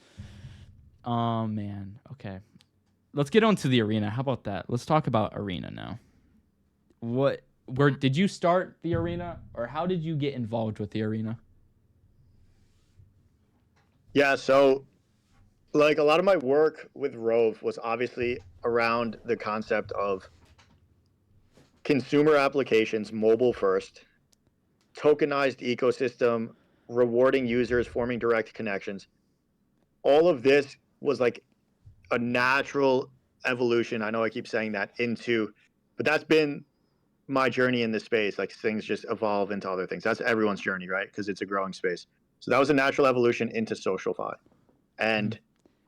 Oh man, okay. Let's get on to the arena. How about that? Let's talk about arena now. Where did you start the arena, or how did you get involved with the arena? Yeah, so like a lot of my work with Rove was obviously around the concept of consumer applications, mobile first, tokenized ecosystem, rewarding users, forming direct connections. All of this was like a natural evolution. I know I keep saying that but that's been my journey in this space. Like things just evolve into other things. That's everyone's journey, right? Because it's a growing space. So that was a natural evolution into SocialFi. Mhm. And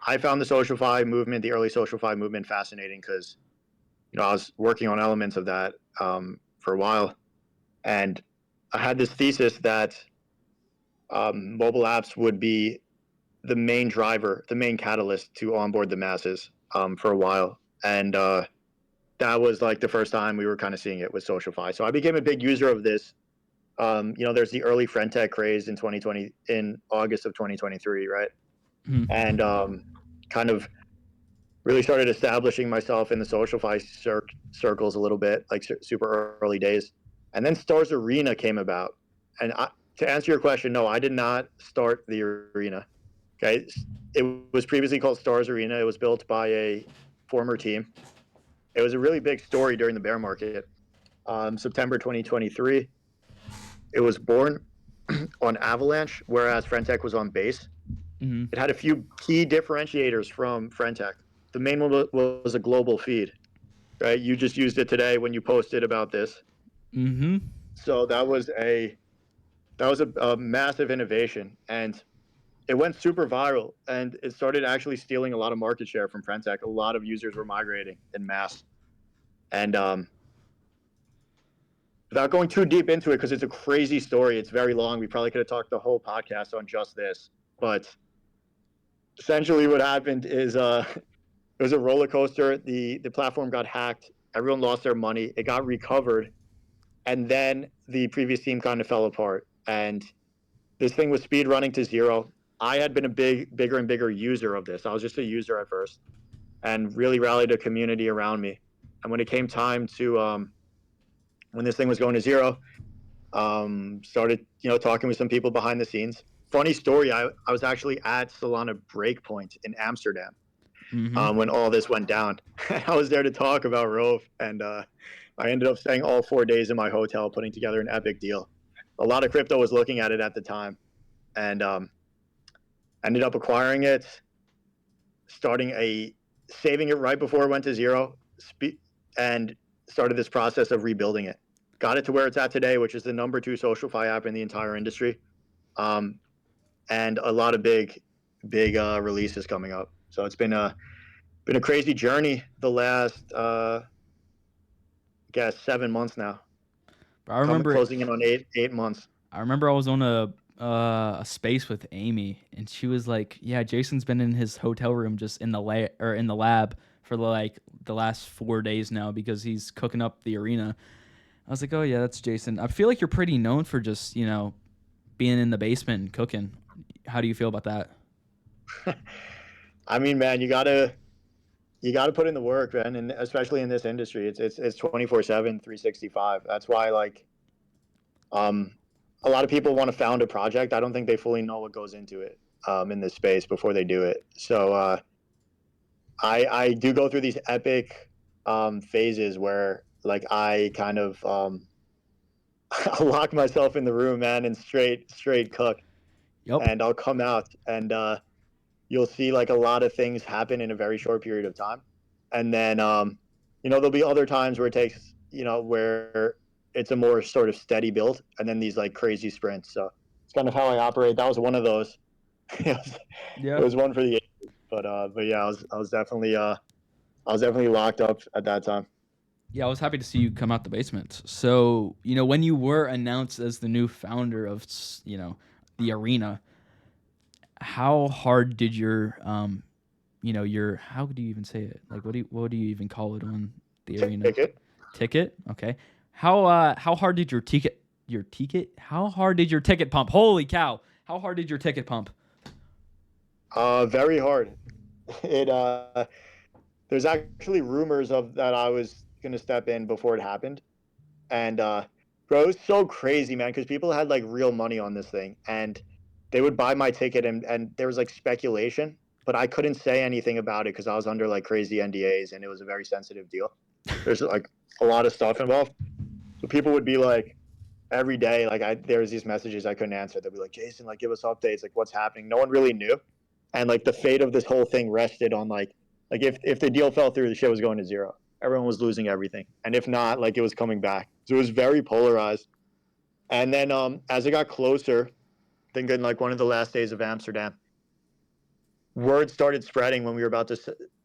I found the SocialFi movement, the early SocialFi movement, fascinating because I was working on elements of that for a while, and I had this thesis that mobile apps would be the main driver, the main catalyst to onboard the masses for a while, and that was like the first time we were kind of seeing it with SocialFi. So I became a big user of this. There's the early friend tech craze in 2020, in August of 2023, right? Mhm. And kind of really started establishing myself in the SocialFi circles a little bit, like super early days. And then Stars Arena came about. And to answer your question, no, I did not start the arena. Okay, it was previously called Stars Arena. It was built by a former team. It was a really big story during the bear market. September 2023, it was born on Avalanche, whereas Frentech was on Base. Mhm. It had a few key differentiators from Frentech. The main one was a global feed, right? You just used it today when you posted about this. Mhm. So that was a massive innovation, and it went super viral, and it started actually stealing a lot of market share from Frentech. A lot of users were migrating in mass, and without going too deep into it, because it's a crazy story, it's very long. We probably could have talked the whole podcast on just this, but essentially what happened is it was a roller coaster. The platform got hacked. Everyone lost their money. It got recovered, and then the previous team kind of fell apart. And this thing was speed running to zero. I had been a bigger and bigger user of this. I was just a user at first, and really rallied a community around me. And when it came time to when this thing was going to zero, started talking with some people behind the scenes. Funny story. I was actually at Solana Breakpoint in Amsterdam Mhm. when all this went down. I was there to talk about Rove, and I ended up staying all 4 days in my hotel, putting together an epic deal. A lot of crypto was looking at it at the time, and ended up acquiring it, saving it right before it went to zero, and started this process of rebuilding it. Got it to where it's at today, which is the number 2 SocialFi app in the entire industry, um, and a lot of big releases coming up. So it's been a crazy journey the last I guess 7 months now. But I remember Closing in on eight months. I remember I was on a a space with Amy, and she was like, "Yeah, Jason's been in his hotel room just in the in the lab for like the last 4 days now because he's cooking up the arena." I was like, "Oh yeah, that's Jason." I feel like you're pretty known for just being in the basement and cooking. How do you feel about that? I mean, man, you gotta put in the work, man, and especially in this industry, it's 24/7, 365. That's why um, a lot of people want to found a project. I don't think they fully know what goes into it in this space before they do it. So I do go through these epic phases where like I kind of I'll lock myself in the room, man, and straight cook, Yep. and I'll come out and you'll see like a lot of things happen in a very short period of time, and then there'll be other times where it takes where it's a more sort of steady build, and then these like crazy sprints. So it's kind of how I operate. That was one of those. it, was, it Yeah. was one for the ages, but yeah, I was definitely locked up at that time. Yeah, I was happy to see you come out the basement. So, when you were announced as the new founder of, the arena, how hard did how do you even say it? Like, what do you even call it on the arena? Ticket. Ticket? Okay. How hard did how hard did your ticket pump? Holy cow. How hard did your ticket pump? Very hard. It there's actually rumors of that I was gonna step in before it happened, and bro, it was so crazy, man, because people had like real money on this thing, and they would buy my ticket, and there was like speculation, but I couldn't say anything about it because I was under like crazy NDAs, and it was a very sensitive deal. There's like a lot of stuff involved, so people would be like every day, like there was these messages I couldn't answer. They'd be like, Jason, like give us updates, like what's happening. No one really knew, and like the fate of this whole thing rested on like if the deal fell through, the show was going to zero. Everyone was losing everything, and if not, like it was coming back. So it was very polarized. And then as it got closer, I think in like one of the last days of Amsterdam, word started spreading when we were about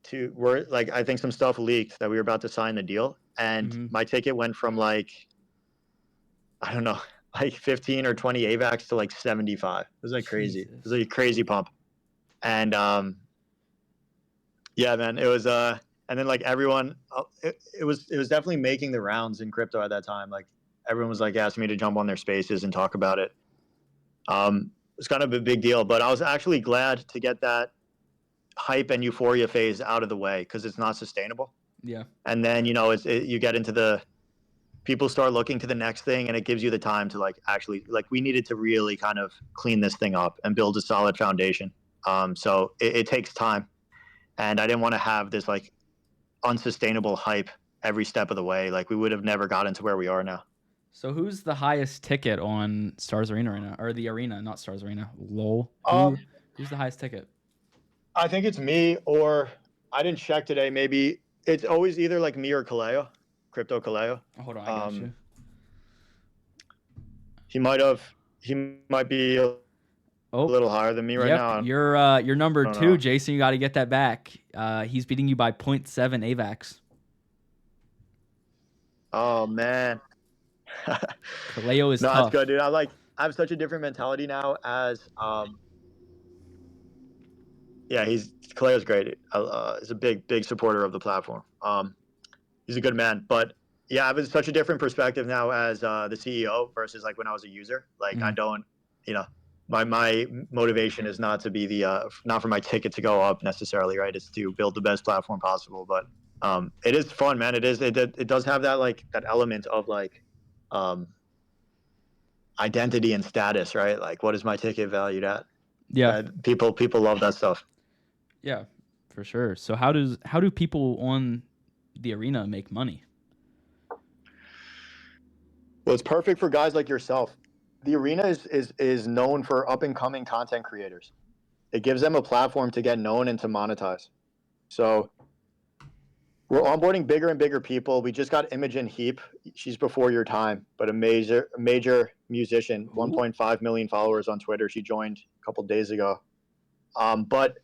to word like I think some stuff leaked that we were about to sign the deal, and Mm-hmm. my ticket went from like I don't know like 15 or 20 AVAX to like 75. It was like crazy. It was Jesus. like a crazy pump, and yeah, man, it was and then like everyone, it was definitely making the rounds in crypto at that time. Like everyone was like asking me to jump on their spaces and talk about it. It's kind of a big deal, but I was actually glad to get that hype and euphoria phase out of the way because it's not sustainable. Yeah. And then you get into the people start looking to the next thing, and it gives you the time to like actually like we needed to really kind of clean this thing up and build a solid foundation. So it takes time, and I didn't want to have this like unsustainable hype every step of the way. Like we would have never gotten to where we are now. So who's the highest ticket on Stars Arena right now? Or the arena, not Stars Arena. Lol. Um, Who's the highest ticket? I think it's me, or I didn't check today. Maybe it's always either like me or Kaleo, Crypto Kaleo. Oh, hold on, I got you. Um, he might have, he might be a Oh, little higher than me right yep. now. You're number I don't two, know. Jason. You got to get that back. He's beating you by zero.7 AVAX. Oh man. Kaleo is No, that's tough. good, dude. I have such a different mentality now as yeah, Kaleo's great. He's a big supporter of the platform. He's a good man, but yeah, I have such a different perspective now as the CEO versus like when I was a user. Like I Mm, don't, you know, my motivation is not to be the not for my ticket to go up necessarily, right? It's to build the best platform possible. But it is fun, man. It does have that like that element of like um, identity and status, right? Like what is my ticket valued at? yeah, People love that stuff. yeah, for sure. So how do people on the arena make money? Well, it's perfect for guys like yourself. The arena is known for up and coming content creators. It gives them a platform to get known and to monetize. So we're onboarding bigger and bigger people. We just got Imogen Heap. She's before your time, but a major musician, Who? 1.5 million followers on Twitter. She joined a couple days ago. But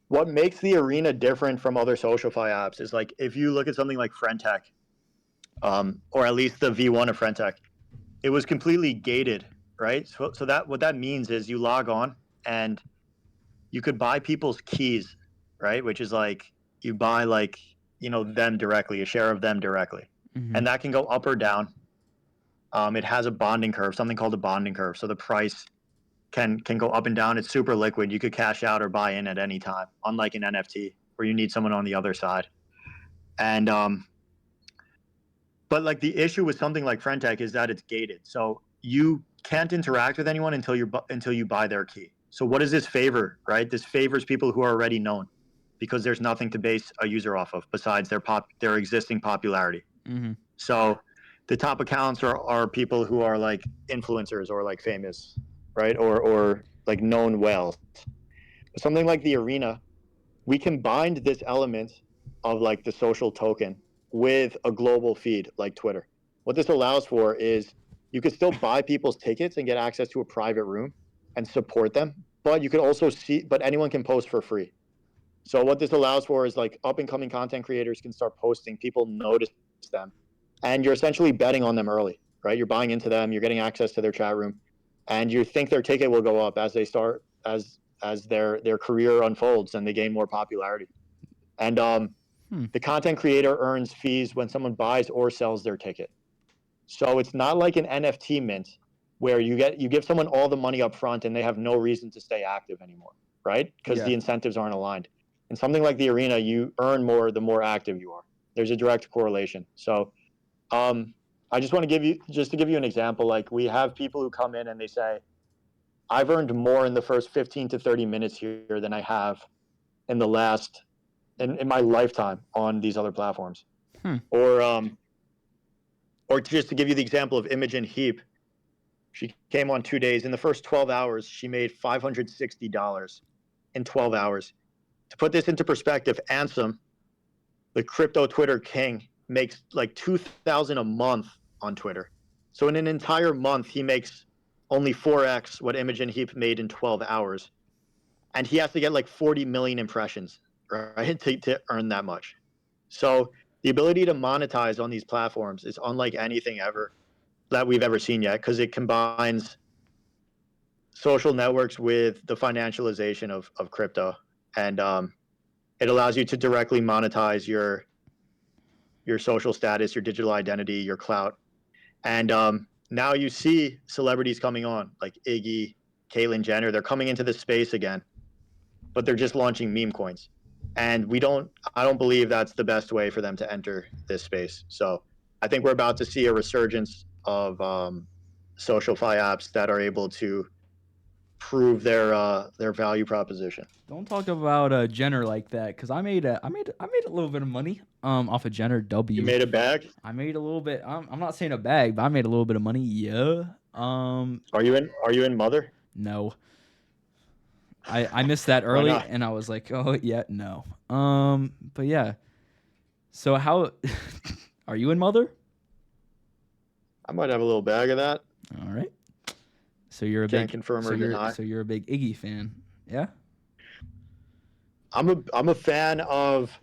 what makes the arena different from other SocialFi apps is like if you look at something like FriendTech, or at least the V1 of FriendTech, it was completely gated, right? So that what that means is you log on and you could buy people's keys, right? Which is like you buy like them directly, a share of them directly, Mm-hmm. and that can go up or down. It has a bonding curve, something called a bonding curve. So the price can go up and down. It's super liquid. You could cash out or buy in at any time, unlike an NFT where you need someone on the other side. And but like the issue with something like Frentech is that it's gated. So you can't interact with anyone until you buy their key. So what does this favor, right? This favors people who are already known because there's nothing to base a user off of besides their existing popularity. Mm-hmm. So the top accounts are people who are like influencers or like famous, right? Or like known well. Something like the arena, we combined this element of like the social token with a global feed like Twitter. What this allows for is you could still buy people's tickets and get access to a private room and support them, but you could also but anyone can post for free. So what this allows for is like up and coming content creators can start posting, people notice them, and you're essentially betting on them early, right? You're buying into them, you're getting access to their chat room, and you think their ticket will go up as they start as their career unfolds and they gain more popularity. And Hmm. the content creator earns fees when someone buys or sells their ticket. So it's not like an NFT mint where you give someone all the money up front and they have no reason to stay active anymore, right? Because Yeah. the incentives aren't aligned. And something like the arena, you earn more the more active you are. There's a direct correlation. So I just want to give you an example. Like we have people who come in and they say, I've earned more in the first 15 to 30 minutes here than I have in the last in my lifetime on these other platforms. Hmm. Or just to give you the example of Imogen Heap, she came on 2 days. In the first 12 hours, she made $560 in 12 hours. To put this into perspective, Ansem, the crypto Twitter king, makes like 2,000 a month on Twitter. So in an entire month, he makes only 4x what Imogen Heap made in 12 hours. And he has to get like 40 million impressions, right, to earn that much. So the ability to monetize on these platforms is unlike anything ever that we've ever seen yet because it combines social networks with the financialization of crypto. And it allows you to directly monetize your social status, your digital identity, your clout. And now you see celebrities coming on like Iggy, Caitlyn Jenner. They're coming into this space again, but they're just launching meme coins. And I don't believe that's the best way for them to enter this space. So I think we're about to see a resurgence of social fi apps that are able to prove their value proposition. Don't talk about Jenner like that, cause I made a little bit of money off of Jenner You W. made it back. I made a little bit. I'm not saying a bag, but I made a little bit of money. Yeah. Are you in Mother? No. I missed that Why early, not? and I was like, oh yeah, no. But yeah. So how are you in Mother? I might have a little bag of that. All right. So you're a Can't big confirm or deny. so you're a big Iggy fan. Yeah. I'm a fan of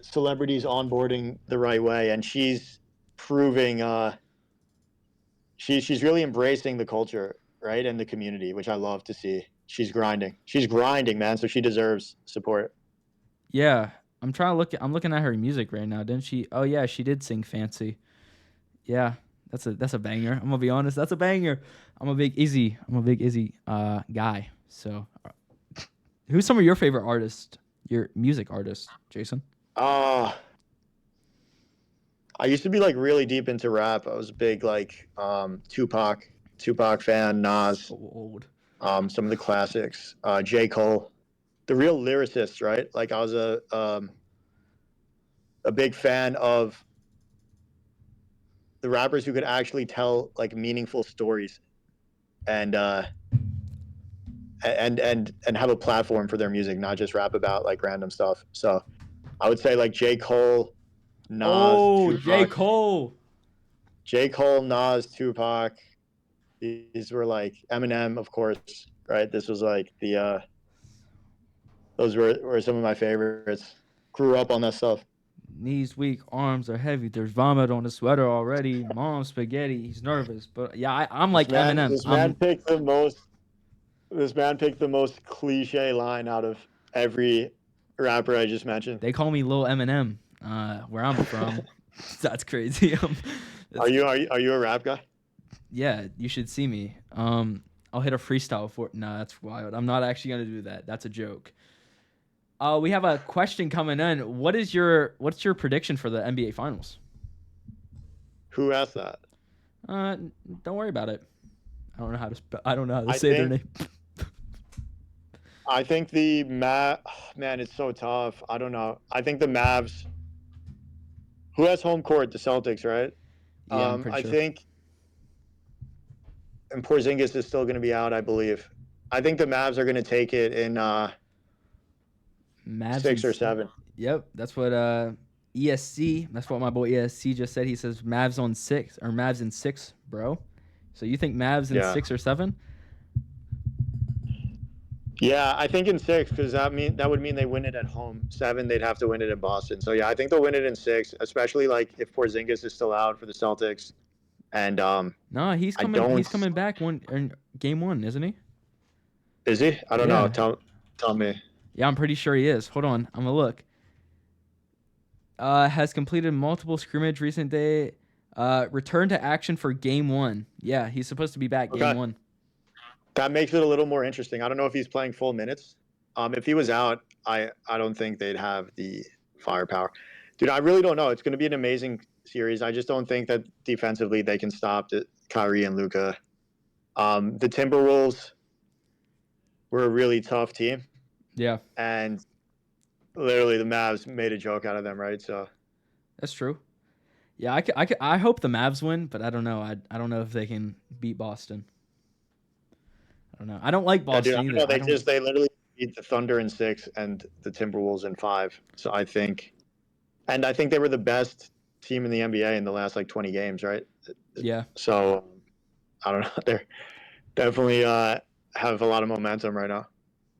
celebrities onboarding the right way, and she's proving she's really embracing the culture, right, and the community, which I love to see. She's grinding, man, so she deserves support. Yeah. I'm looking at her music right now. Didn't she? Oh yeah, she did sing Fancy. Yeah. That's a banger. I'm gonna be honest. That's a banger. I'm a big Izzy guy. So who's some of your favorite artists? Your music artists, Jason? uh I used to be like really deep into rap. I was a big like Tupac fan, Nas, So old. some of the classics, J. Cole, the real lyricists, right? Like I was a big fan of the rappers who could actually tell like meaningful stories and and have a platform for their music, not just rap about like random stuff. So I would say like Nas, Oh, J. Tupac, Cole. J. Cole, Nas, Tupac. These were like Eminem, of course, right? This was like the those were some of my favorites. Grew up on that stuff. Knees weak, arms are heavy. There's vomit on the sweater already. Mom spaghetti. He's nervous, but yeah, I'm This like man, Eminem. this man picked the most. This man picked the most cliche line out of every rapper I just mentioned. They call me Lil Eminem, where I'm from. That's crazy. Are That's you are you a rap guy? yeah. You should see me. I'll hit a freestyle for. Nah, that's wild. I'm not actually gonna do that. That's a joke. We have a question coming in. What's your prediction for the NBA Finals? Who asked that? Uh, don't worry about it. I don't know how to I say their think name. I think the man, it's so tough. I don't know. I think the Mavs. Who has home court? The Celtics, right? Yeah, I'm pretty I sure. think, and Porzingis is still going to be out, I believe. I think the Mavs are going to take it in Mavs and 6 or 7. yep, that's what ESC. That's what my boy ESC just said. He says Mavs on 6 or Mavs in 6, bro. So you think Mavs in Yeah, 6 or 7? yeah. I think in 6 because that would mean they win it at home. 7, they'd have to win it in Boston. So yeah, I think they'll win it in 6, especially like if Porzingis is still out for the Celtics. And No, he's I coming. don't. He's coming back one in game 1, isn't he? Is he? I don't know. Yeah, Tell me. yeah. I'm pretty sure he is. Hold on, I'm gonna look. Has completed multiple scrimmage recent day. Return to action for game 1. Yeah, he's supposed to be back game Okay. 1. That makes it a little more interesting. I don't know if he's playing full minutes. If he was out, I don't think they'd have the firepower. Dude, I really don't know. It's going to be an amazing series. I just don't think that defensively they can stop Kyrie and Luka. The Timberwolves were a really tough team, Yeah, and literally the Mavs made a joke out of them, right? So that's true. Yeah, I hope the Mavs win, but I don't know. I don't know if they can beat Boston. I don't know. I don't like yeah, dude, I Boston don't either. know. They literally beat the Thunder in 6 and the Timberwolves in 5. So I think they were the best team in the NBA in the last like 20 games, right? Yeah, So I don't know. They're definitely have a lot of momentum right now.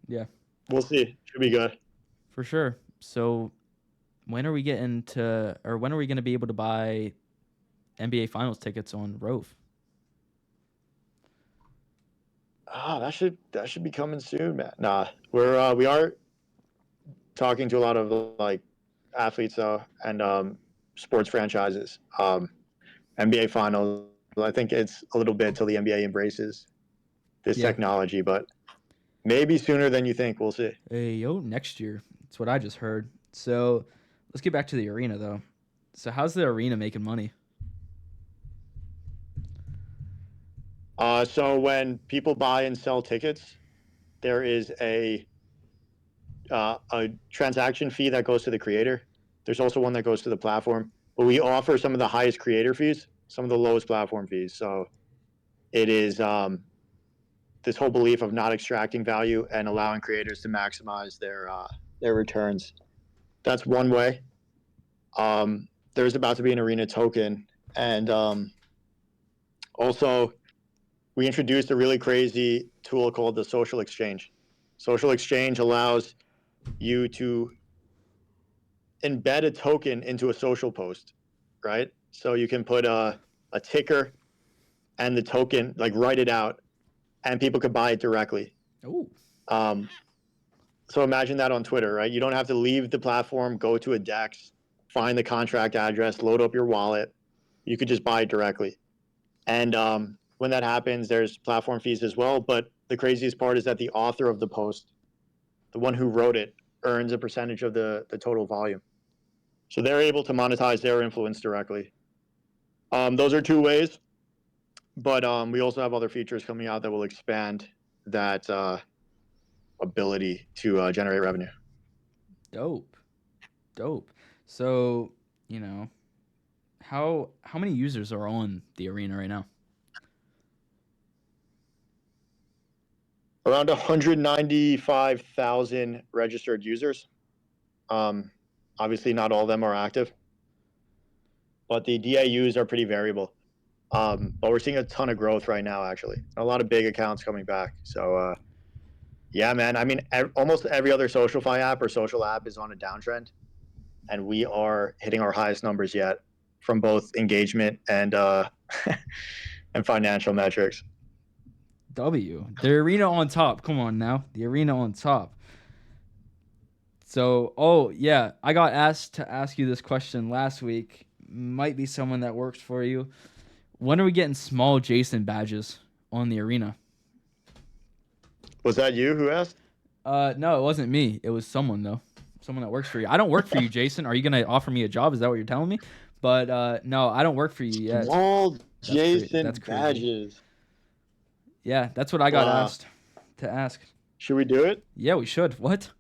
yeah, We'll see. Should be good. for sure. So when are we getting to, or when are we going to be able to buy NBA Finals tickets on Rove? That should be coming soon, man. Nah, we are talking to a lot of like athletes though and sports franchises. NBA Finals. I think it's a little bit till the NBA embraces this Yeah. technology, but maybe sooner than you think. We'll see. Hey, yo, next year. That's what I just heard. So let's get back to the arena though. So how's the arena making money? So when people buy and sell tickets, there is a transaction fee that goes to the creator. There's also one that goes to the platform. But we offer some of the highest creator fees, some of the lowest platform fees. So it is this whole belief of not extracting value and allowing creators to maximize their returns. That's one way. There's about to be an arena token, and also we introduced a really crazy tool called the social exchange. Social exchange allows you to embed a token into a social post, right? So you can put a ticker and the token, like write it out, and people could buy it directly. Oh, Um, so imagine that on Twitter, right? You don't have to leave the platform, go to a DEX, find the contract address, load up your wallet. You could just buy it directly. And when that happens, there's platform fees as well. But the craziest part is that the author of the post, the one who wrote it, earns a percentage of the total volume. So they're able to monetize their influence directly. Those are two ways, but we also have other features coming out that will expand that ability to generate revenue. dope. Dope. So, you know, how many users are on the arena right now? Around 195,000 registered users. Um, Obviously, not all of them are active, but the DAUs are pretty variable. But we're seeing a ton of growth right now, actually. A lot of big accounts coming back. So, yeah, man. I mean, almost every other SocialFi app or social app is on a downtrend. and we are hitting our highest numbers yet from both engagement and and financial metrics. The arena on top. Come on now. The arena on top. So, oh, yeah. I got asked to ask you this question last week. Might be someone that works for you. When are we getting small Jason badges on the arena? Was that you who asked? No, it wasn't me. It was someone, though. Someone that works for you. I don't work for you, Jason. Are you going to offer me a job? Is that what you're telling me? But no, I don't work for you yet. Small Jason That's crazy. badges. Yeah, that's what I got Wow. asked to ask. Should we do it? Yeah, we should. What?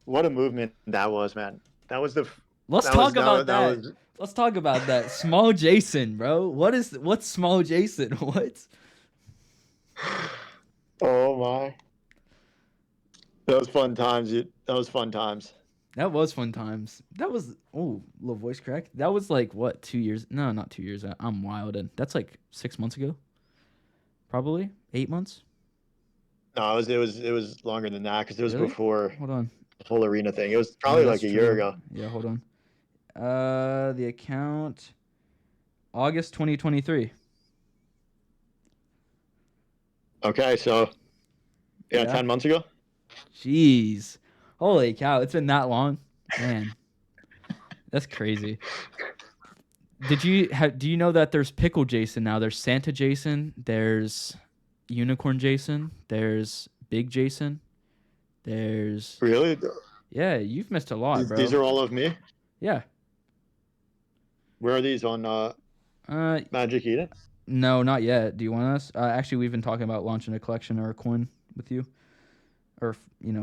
What a movement that was, man. That was the. Let's that talk was, about that that. was- Let's talk about that. Small Jason, bro. What's small Jason? What? Oh my. That was fun times. That was fun times. That was fun times. That was little voice crack. That was like what, 2 years? No, not 2 years. I'm wild, and that's like 6 months ago. Probably 8 months. No, it was longer than that because it was Really? before Hold on. the whole arena thing. It was probably like that's a year true. ago. Yeah, hold on. The account August 2023. Okay, so Yeah. 10 months ago. Jeez. Holy cow, it's been that long. Man. That's crazy. Do you know that there's Pickle Jason now? There's Santa Jason, there's Unicorn Jason, there's Big Jason, there's Really? Yeah, you've missed a lot, bro. These are all of me. Yeah. Where are these on Magic Eden? No, not yet. Do you want us? Actually, we've been talking about launching a collection or a coin with you, or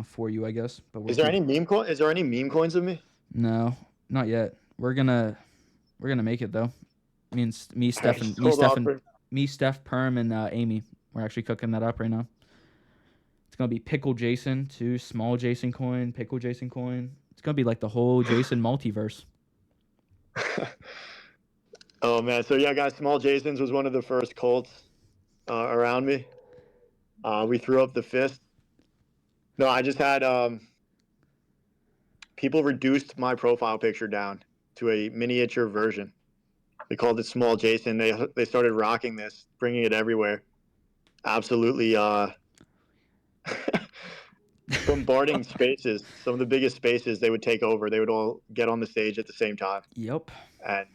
for you, I guess. But Is there any meme coin? Is there any meme coins of me? No, not yet. We're gonna make it though. Me, Steph, Perm, and Amy. We're actually cooking that up right now. It's gonna be Pickle Jason, two small Jason coin, Pickle Jason coin. It's gonna be like the whole Jason multiverse. Oh man, so yeah, guys, Small Jason's was one of the first cults around me. We threw up the fist. No, I just had people reduced my profile picture down to a miniature version. They called it Small Jason. They started rocking this, bringing it everywhere. Absolutely bombarding spaces. Some of the biggest spaces they would take over. They would all get on the stage at the same time. Yep. And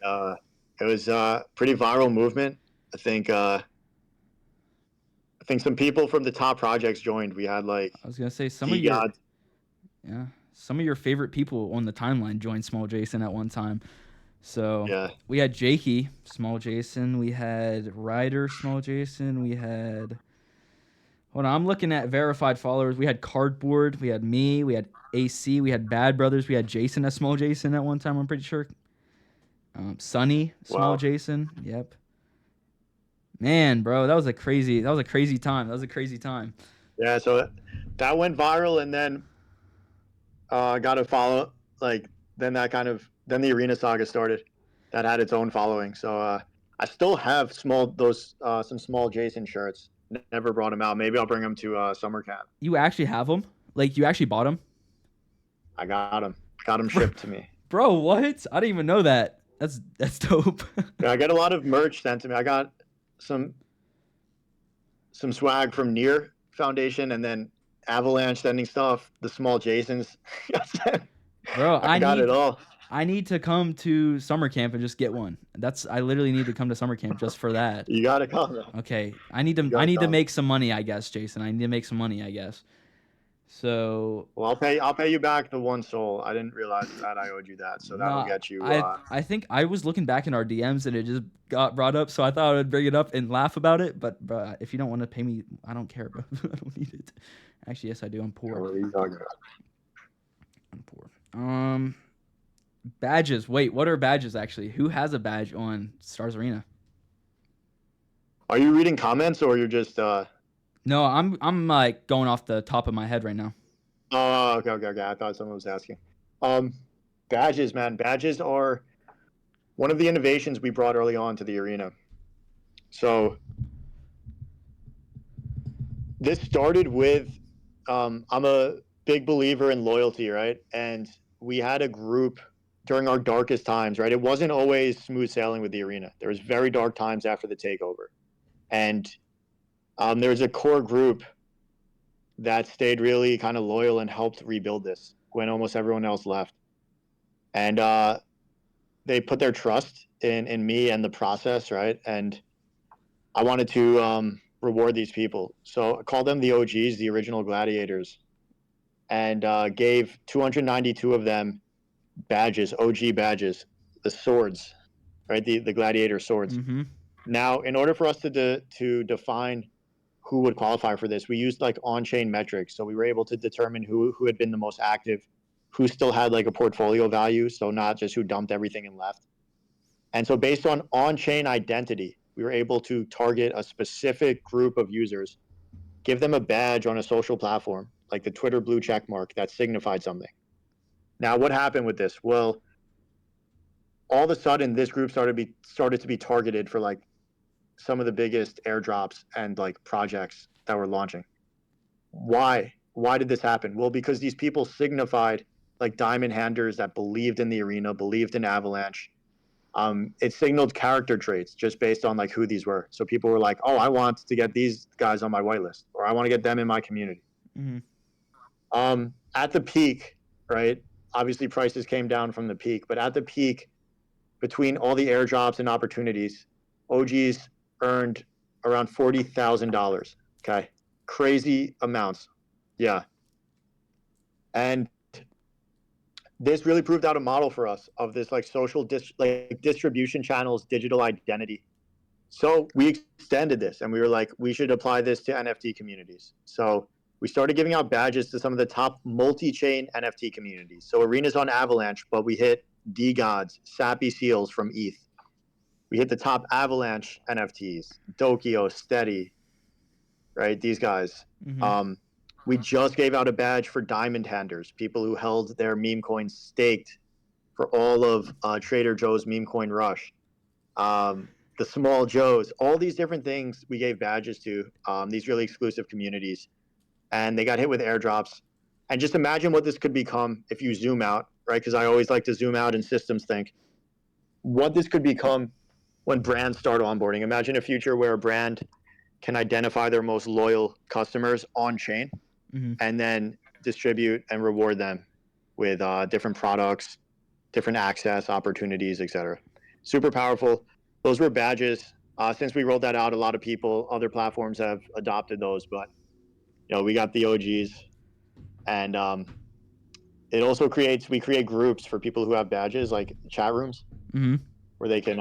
it was a pretty viral movement. I think some people from the top projects joined. We had like I was gonna say some of your favorite people on the timeline joined Small Jason at one time. So yeah. We had Jakey, Small Jason. We had Ryder, Small Jason. We had. Hold on, I'm looking at verified followers. We had Cardboard. We had me. We had AC. We had Bad Brothers. We had Jason as Small Jason at one time. I'm pretty sure. Sunny, Small Jason. Yep. Man, bro, that was a crazy time. Yeah, so that went viral, and then got a follow. Like then the arena saga started. That had its own following. So I still have some Small Jason shirts. Never brought them out. Maybe I'll bring them to summer camp. You actually have them? Like you actually bought them? I got them. Got them shipped to me. Bro, what? I didn't even know that. That's dope. Yeah, I got a lot of merch sent to me. I got some swag from Near Foundation, and then Avalanche sending stuff. The Small Jasons. Bro, I got it all. I need to come to summer camp and just get one. I literally need to come to summer camp just for that. You gotta come. Okay, I need to make some money, I guess, Jason. I need to make some money, I guess. So. Well, I'll pay you back the one soul. I didn't realize that I owed you that, so that'll get you. I think I was looking back in our DMs and it just got brought up, so I thought I would bring it up and laugh about it. But bro, if you don't want to pay me, I don't care, bro. I don't need it. Actually, yes, I do. I'm poor. What are you talking about? I'm poor. Badges. Wait, what are badges actually? Who has a badge on Stars Arena? Are you reading comments or you're just No, I'm like going off the top of my head right now. Oh, okay. I thought someone was asking. Badges, man. Badges are one of the innovations we brought early on to the arena. So this started with I'm a big believer in loyalty, right? And we had a group during our darkest times, right? It wasn't always smooth sailing with the arena. There was very dark times after the takeover, and there was a core group that stayed really kind of loyal and helped rebuild this when almost everyone else left. And they put their trust in me and the process, right? And I wanted to reward these people, so I called them the OGs, the original gladiators, and gave 292 of them badges, OG badges, the swords, right? The gladiator swords. Mm-hmm. Now, in order for us to define who would qualify for this, we used like on-chain metrics. So we were able to determine who had been the most active, who still had like a portfolio value, so not just who dumped everything and left. And so based on-chain identity, we were able to target a specific group of users, give them a badge on a social platform, like the Twitter blue check mark that signified something. Now, what happened with this? Well, all of a sudden, this group started to be targeted for like some of the biggest airdrops and like projects that were launching. Why? Why did this happen? Well, because these people signified like diamond handers that believed in the arena, believed in Avalanche. It signaled character traits just based on like who these were. So people were like, "Oh, I want to get these guys on my whitelist, or I want to get them in my community." Mm-hmm. At the peak, right? Obviously, prices came down from the peak, but at the peak, between all the airdrops and opportunities, OGs earned around $40,000. Okay, crazy amounts. Yeah, and this really proved out a model for us of this like like distribution channels, digital identity. So we extended this, and we were like, we should apply this to NFT communities. So we started giving out badges to some of the top multi-chain NFT communities. So Arena's on Avalanche, but we hit DeGods, Sappy Seals from ETH. We hit the top Avalanche NFTs, Dokio, Steady, right? These guys. Mm-hmm. Um, we just gave out a badge for diamond handers, people who held their meme coins staked for all of Trader Joe's meme coin rush. The small Joes, all these different things we gave badges to, these really exclusive communities, and they got hit with airdrops. And just imagine what this could become if you zoom out, right? Because I always like to zoom out and systems think. What this could become when brands start onboarding. Imagine a future where a brand can identify their most loyal customers on chain Mm-hmm. and then distribute and reward them with different products, different access opportunities, etc. Super powerful. Those were badges. Since we rolled that out, a lot of people, other platforms have adopted those, but we got the OGs, and it also we create groups for people who have badges, like chat rooms, Mm-hmm. where they can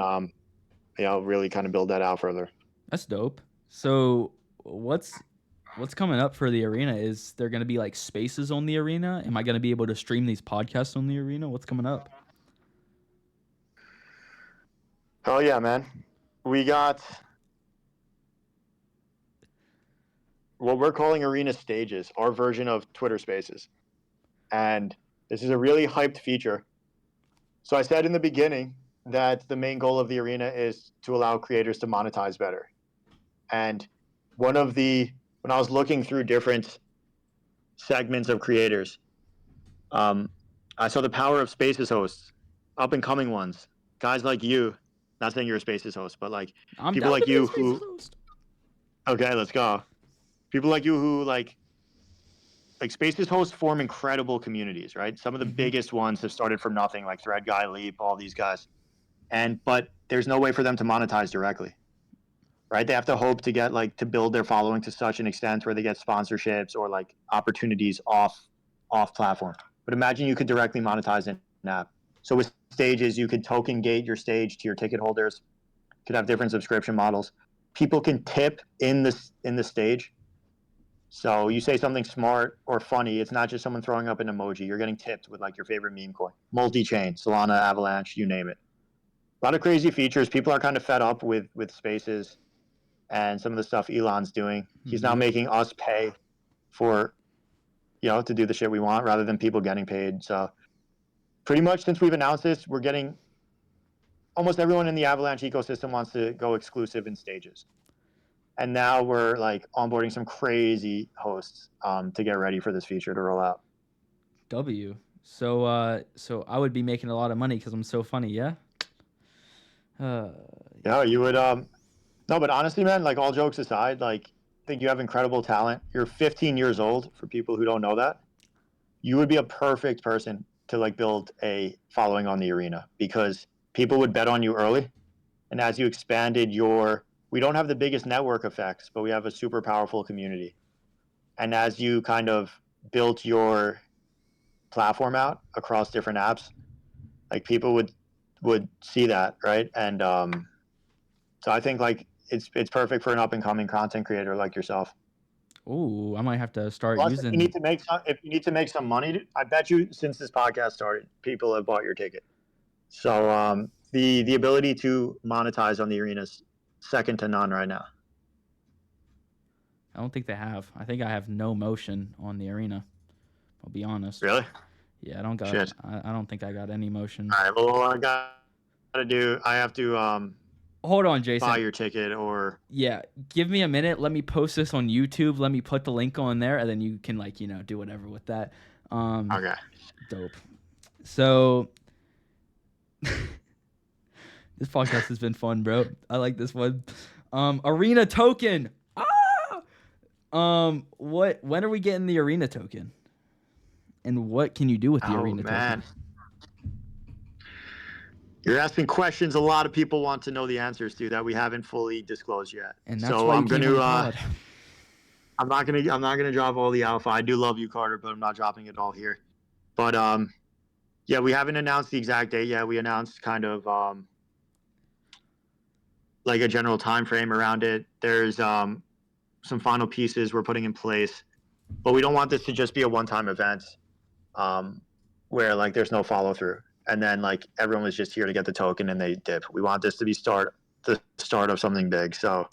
really kind of build that out further. That's dope. So what's coming up for the arena? Is there going to be like spaces on the arena? Am I going to be able to stream these podcasts on the arena? What's coming up? Oh yeah, man. We got what we're calling arena stages, our version of Twitter Spaces. And this is a really hyped feature. So I said in the beginning that the main goal of the arena is to allow creators to monetize better. And when I was looking through different segments of creators, um, I saw the power of Spaces hosts, up and coming ones, guys like you. Not saying you're a Spaces host, but like I'm people down like to be a you spaces who. host. Okay, let's go. People like you who like Spaces hosts form incredible communities, right? Some of the Mm-hmm. biggest ones have started from nothing, like Thread Guy, Leap, all these guys. But there's no way for them to monetize directly, right? They have to hope to get like to build their following to such an extent where they get sponsorships or like opportunities off platform. But imagine you could directly monetize an app. So with stages, you could token gate your stage to your ticket holders. Could have different subscription models. People can tip in the stage. So you say something smart or funny, it's not just someone throwing up an emoji. You're getting tipped with like your favorite meme coin, multi-chain, Solana, Avalanche, you name it. A lot of crazy features. People are kind of fed up with Spaces and some of the stuff Elon's doing. He's now Mm-hmm. making us pay for to do the shit we want rather than people getting paid. So pretty much since we've announced this, we're getting almost everyone in the Avalanche ecosystem wants to go exclusive in stages. And now we're like onboarding some crazy hosts to get ready for this feature to roll out. W. So I would be making a lot of money because I'm so funny. Yeah. Uh, Yeah, you would. No, but honestly, man, like all jokes aside, like I think you have incredible talent. You're 15 years old. For people who don't know that, you would be a perfect person to like build a following on the arena because people would bet on you early, and as you expanded your, we don't have the biggest network effects, but we have a super powerful community. And as you kind of built your platform out across different apps, like people would see that, right? And so I think like it's perfect for an up and coming content creator like yourself. ooh, I might have to start Plus, using. if you need to make some money, I bet you since this podcast started, people have bought your ticket. So the ability to monetize on the arena is second to none right now. I don't think they have. I think I have no motion on the arena. I'll be honest. Really? Yeah, I don't got. Shit. I don't think I got any motion. All right. Well, I have to Hold on, buy Jason. your ticket or Yeah, give me a minute. Let me post this on YouTube. Let me put the link on there, and then you can like do whatever with that. okay. Dope. So this podcast has been fun, bro. I like this one. Arena token. Ah! What? When are we getting the arena token? And what can you do with the Oh arena man, token? you're asking questions a lot of people want to know the answers to that we haven't fully disclosed yet. And that's So why you came on the pod. I'm not gonna drop all the alpha. I do love you, Carter, but I'm not dropping it all here. But yeah, we haven't announced the exact date yet. We announced kind of like a general time frame around it. There's some final pieces we're putting in place, but we don't want this to just be a one-time event where like there's no follow through, and then like everyone was just here to get the token and they dip. We want this to be the start of something big. So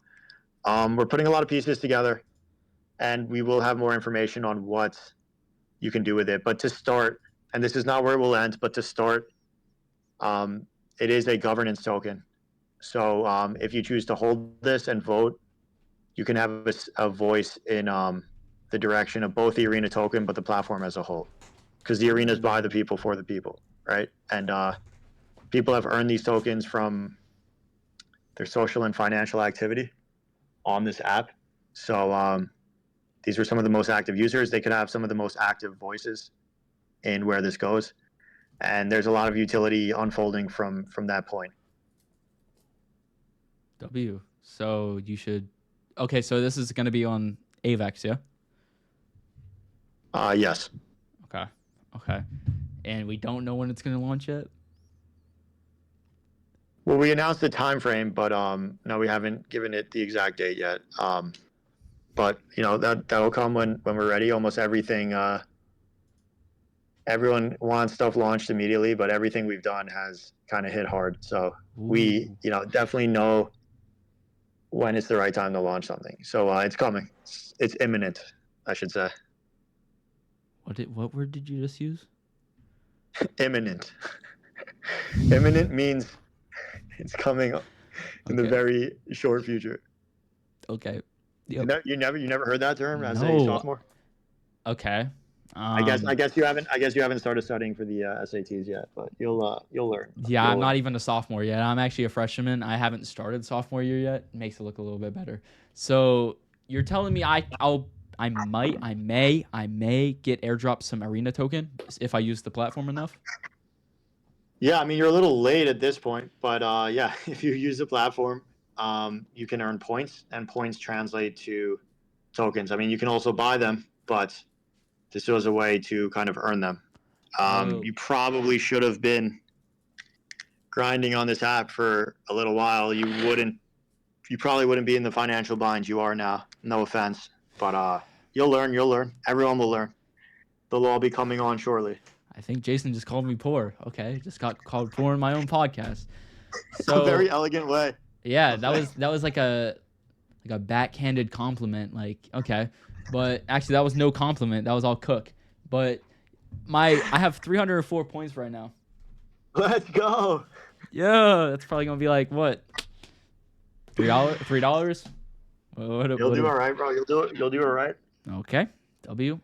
we're putting a lot of pieces together, and we will have more information on what you can do with it. But to start, and this is not where it will end, but to start, it is a governance token. So if you choose to hold this and vote, you can have a voice in the direction of both the arena token, but the platform as a whole. Because the arena is by the people for the people, right? And people have earned these tokens from their social and financial activity on this app. So these were some of the most active users. They could have some of the most active voices in where this goes. And there's a lot of utility unfolding from that point. W. So you should. Okay, so this is going to be on Avex, yeah? Yes. Okay. Okay. And we don't know when it's going to launch yet? Well, we announced the time frame, but no, we haven't given it the exact date yet. But that'll come when we're ready. Almost everything. Everyone wants stuff launched immediately, but everything we've done has kind of hit hard. So we, Ooh. definitely know when it's the right time to launch something. So it's coming. It's imminent, I should say. What word did you just use? Imminent. Imminent means it's coming in the Okay. very short future. Okay. Yep. You never heard that term as a No. sophomore? Okay. I guess you haven't started studying for the SATs yet, but you'll learn. Yeah, You'll I'm learn. not even a sophomore yet. I'm actually a freshman. I haven't started sophomore year yet. It makes it look a little bit better. So you're telling me I may get airdrop some arena token if I use the platform enough? Yeah, I mean you're a little late at this point, but yeah, if you use the platform, you can earn points, and points translate to tokens. I mean, you can also buy them, but this was a way to kind of earn them. Oh. You probably should have been grinding on this app for a little while. You probably wouldn't be in the financial bind you are now. No offense, but you'll learn. You'll learn. Everyone will learn. They'll all be coming on shortly. I think Jason just called me poor. Okay, just got called poor in my own podcast. A very So elegant way. yeah, of that saying. was like a backhanded compliment. Like okay, but actually that was no compliment. That was all cook. But I have 304 points right now. Let's go. Yeah, that's probably gonna be like what $3. You'll do all right, bro. You'll do it. You'll do all right. Okay, W.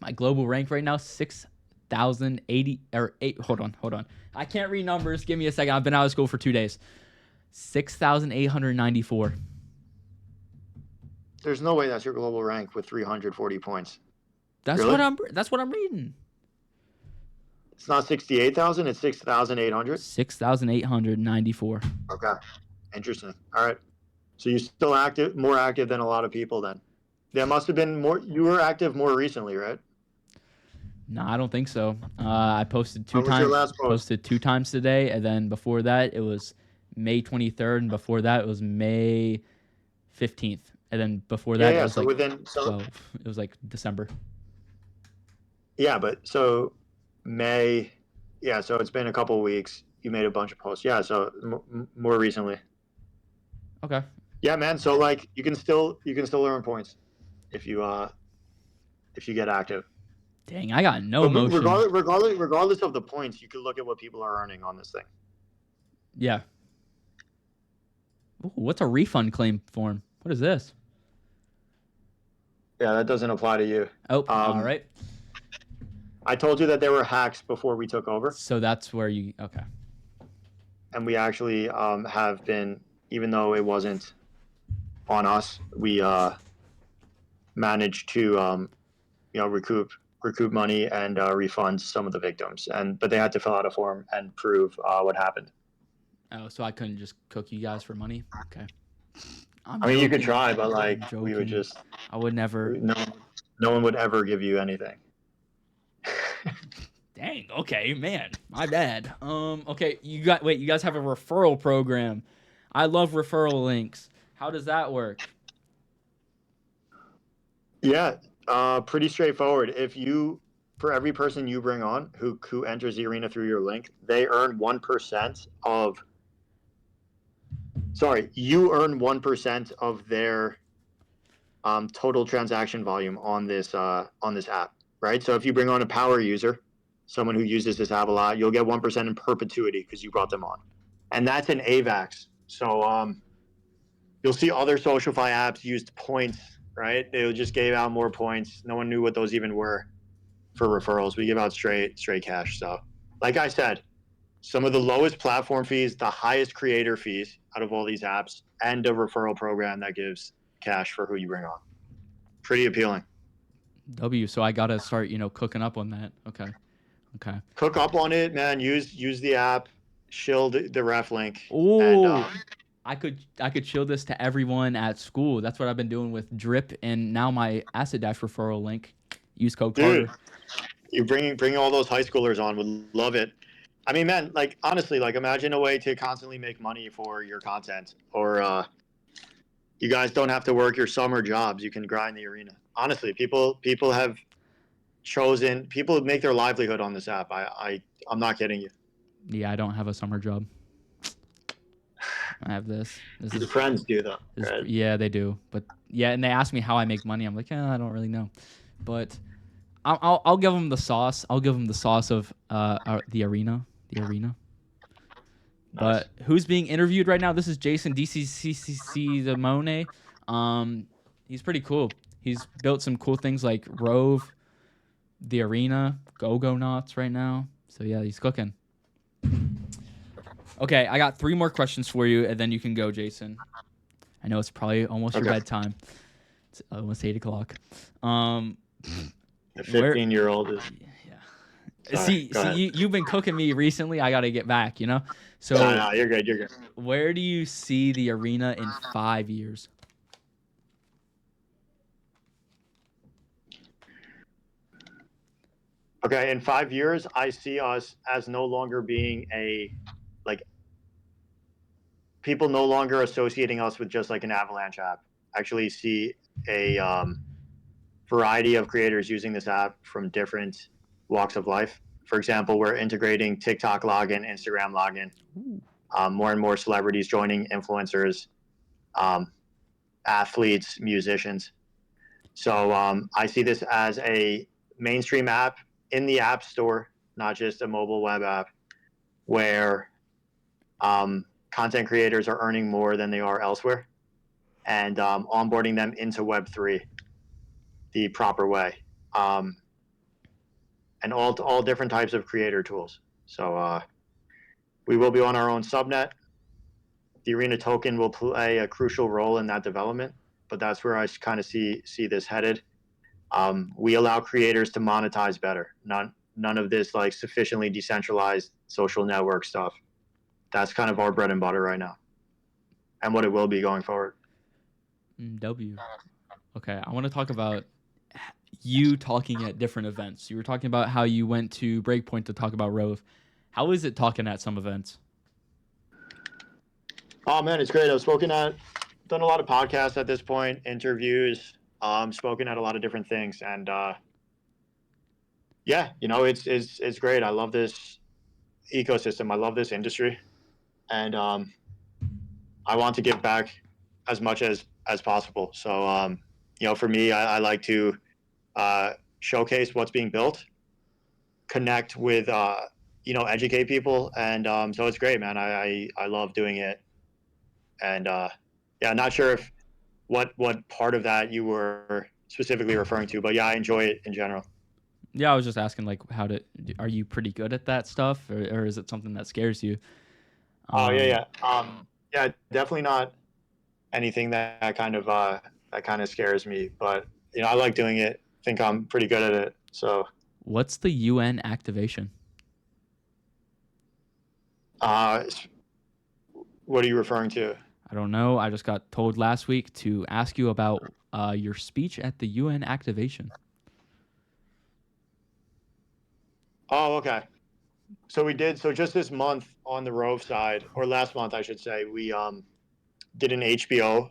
My global rank right now 6,080 or 8. Hold on. I can't read numbers. Give me a second. I've been out of school for 2 days. 6,894. There's no way that's your global rank with 340 points. That's Really? That's what I'm reading. It's not 68,000. It's 6,800. 6,894. Okay, interesting. All right, so you're still active, more active than a lot of people. Then there must have been more. You were active more recently, right? No, I don't think so. I posted two When was your times. last post? Posted 2 times today, and then before that it was May 23rd, and before that it was May 15th, and then before that it was So like within 12. It was like December. yeah, but so May, yeah. So it's been a couple of weeks. You made a bunch of posts. Yeah, so more recently. Okay. Yeah, man. So like you can still earn points if you get active. Dang, I got no But motion. regardless of the points, you can look at what people are earning on this thing. Yeah. Ooh, what's a refund claim form? What is this? Yeah, that doesn't apply to you. Oh, all right. I told you that there were hacks before we took over, So that's where you okay. and we actually have been, even though it wasn't on us, we managed to recoup money and refund some of the victims, but they had to fill out a form and prove what happened. Oh, so I couldn't just cook you guys for money? Okay. I'm I mean, you could joking. try, but I'm like we would joking. just I would never. no one would ever give you anything. Dang. Okay, man. My bad. Okay. You guys have a referral program. I love referral links. How does that work? Yeah, pretty straightforward. For every person you bring on who enters the arena through your link, they earn 1% of. Sorry, you earn 1% of their total transaction volume on this app, right? So if you bring on a power user, someone who uses this app a lot, you'll get 1% in perpetuity because you brought them on, and that's an AVAX. So you'll see other SocialFi apps used points, right? They just gave out more points. No one knew what those even were for referrals. We give out straight cash. So, like I said, some of the lowest platform fees, the highest creator fees out of all these apps, and a referral program that gives cash for who you bring on. Pretty appealing. So I gotta start, cooking up on that. Okay. Cook up on it, man. Use the app, shield the ref link, and Oh, I could show this to everyone at school. That's what I've been doing with Drip and now my Acid Dash referral link. Use code dude, Carter. you bring all those high schoolers on. Would love it. I mean, man, like honestly, like imagine a way to constantly make money for your content, or you guys don't have to work your summer jobs. You can grind the arena. Honestly, people have chosen. People make their livelihood on this app. I'm not kidding you. Yeah, I don't have a summer job. I have this. Your friends do though, right? Yeah, they do. But yeah, and they ask me how I make money. I'm like, I don't really know. But I'll give them the sauce. I'll give them the sauce of the arena. The arena. Nice. But who's being interviewed right now? This is Jason Desimone. He's pretty cool. He's built some cool things like Rove, the arena, Go Knots right now. So yeah, he's cooking. Okay, I got 3 more questions for you, and then you can go, Jason. I know it's probably almost your bedtime. It's almost 8 o'clock. The 15-year-old is. Yeah. See, you've been cooking me recently. I got to get back, So no, you're good. You're good. Where do you see the arena in 5 years? Okay, in 5 years, I see us as no longer being people no longer associating us with just like an Avalanche app. Actually, see a variety of creators using this app from different walks of life. For example, we're integrating TikTok login, Instagram login, more and more celebrities joining, influencers, athletes, musicians. So I see this as a mainstream app in the App Store, not just a mobile web app, where content creators are earning more than they are elsewhere, and onboarding them into Web3 the proper way. and all different types of creator tools. So we will be on our own subnet. The Arena token will play a crucial role in that development, but that's where I kind of see this headed. We allow creators to monetize better. None of this like sufficiently decentralized social network stuff. That's kind of our bread and butter right now, and what it will be going forward. W. Okay, I want to talk about you talking at different events. You were talking about how you went to Breakpoint to talk about Rove. How is it talking at some events? Oh man, it's great. Done a lot of podcasts at this point, interviews, spoken at a lot of different things, and yeah, it's great. I love this ecosystem. I love this industry, and I want to give back as much as possible. So for me, I like to showcase what's being built, connect with educate people, and so it's great, man. I love doing it, and yeah, not sure if what part of that you were specifically referring to, but yeah, I enjoy it in general. Yeah, I was just asking, like, are you pretty good at that stuff, or is it something that scares you? Oh yeah, definitely not anything that kind of scares me, but I like doing it. Think I'm pretty good at it. So, What's the UN activation? uh, what are you referring to? I don't know. I just got told last week to ask you about your speech at the UN activation. Oh, okay. So we did. So just this month on the Rove side, or last month, I should say, we did an HBO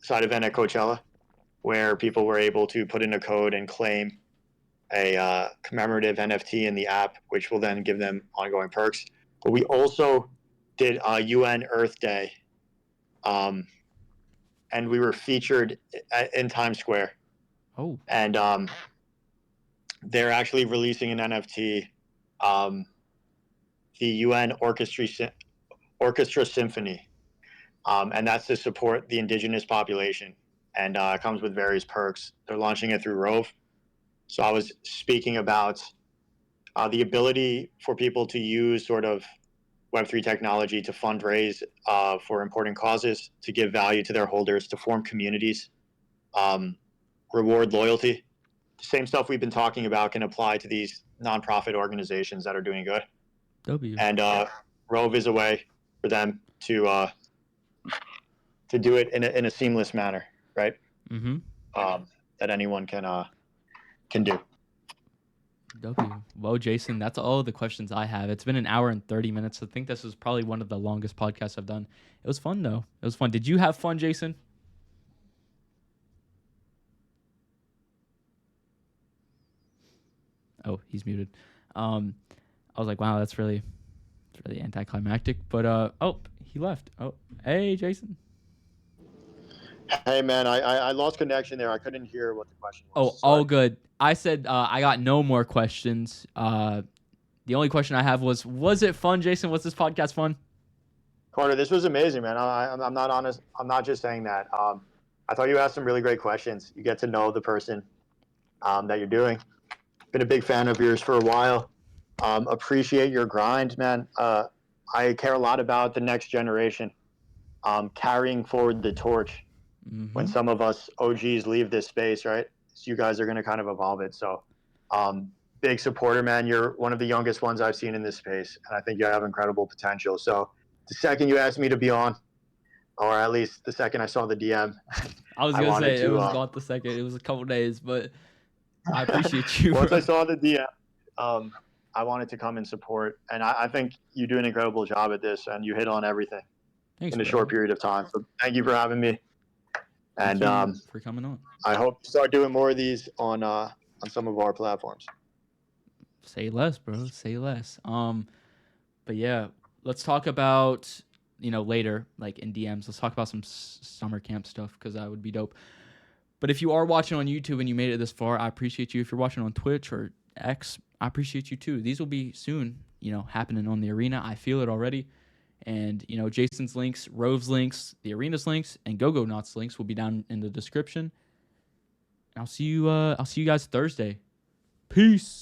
side event at Coachella, where people were able to put in a code and claim a commemorative NFT in the app, which will then give them ongoing perks. But we also did UN Earth Day, um, and we were featured in Times Square. Oh, And they're actually releasing an NFT, um, the UN Orchestra Symphony, and that's to support the indigenous population. And it comes with various perks. They're launching it through Rove. So I was speaking about the ability for people to use sort of Web3 technology to fundraise for important causes, to give value to their holders, to form communities, um, reward loyalty. The same stuff we've been talking about can apply to these nonprofit organizations that are doing good. W. And Rove is a way for them to do it in a seamless manner, right? Mm-hmm. That anyone can do. W. Well, Jason, that's all the questions I have. It's been an hour and 30 minutes. I think this was probably one of the longest podcasts I've done. It was fun, though. It was fun. Did you have fun, Jason? Oh, he's muted. I was like, wow, that's really anticlimactic. But oh, he left. Oh, hey, Jason. Hey man, I lost connection there. I couldn't hear what the question Oh, was. all Sorry. good. I said I got no more questions. The only question I have was it fun, Jason? Was this podcast fun? Carter, this was amazing, man. I'm not honest. I'm not just saying that. I thought you asked some really great questions. You get to know the person that you're doing. Been a big fan of yours for a while. Appreciate your grind, man. I care a lot about the next generation, carrying forward the torch. When Mm-hmm. some of us OGs leave this space, right? So you guys are going to kind of evolve it. So, big supporter, man. You're one of the youngest ones I've seen in this space, and I think you have incredible potential. So, the second you asked me to be on, or at least the second I saw the DM, I was I gonna wanted say it to. was about the second. It was a couple days, but I appreciate you, Once I bro. saw the DM, I wanted to come and support, and I think you do an incredible job at this, and you hit on everything Thanks, in a short bro. period of time. So, thank you for having me, Thank and you for coming on. I hope to start doing more of these on some of our platforms. Say less, bro. Say less. But yeah, let's talk about later, like in DMs. Let's talk about some summer camp stuff because that would be dope. But if you are watching on YouTube and you made it this far, I appreciate you. If you're watching on Twitch or X, I appreciate you too. These will be soon, happening on the arena. I feel it already. And Jason's links, Rove's links, the arena's links, and GoGo Knots links will be down in the description. I'll see you guys Thursday. Peace.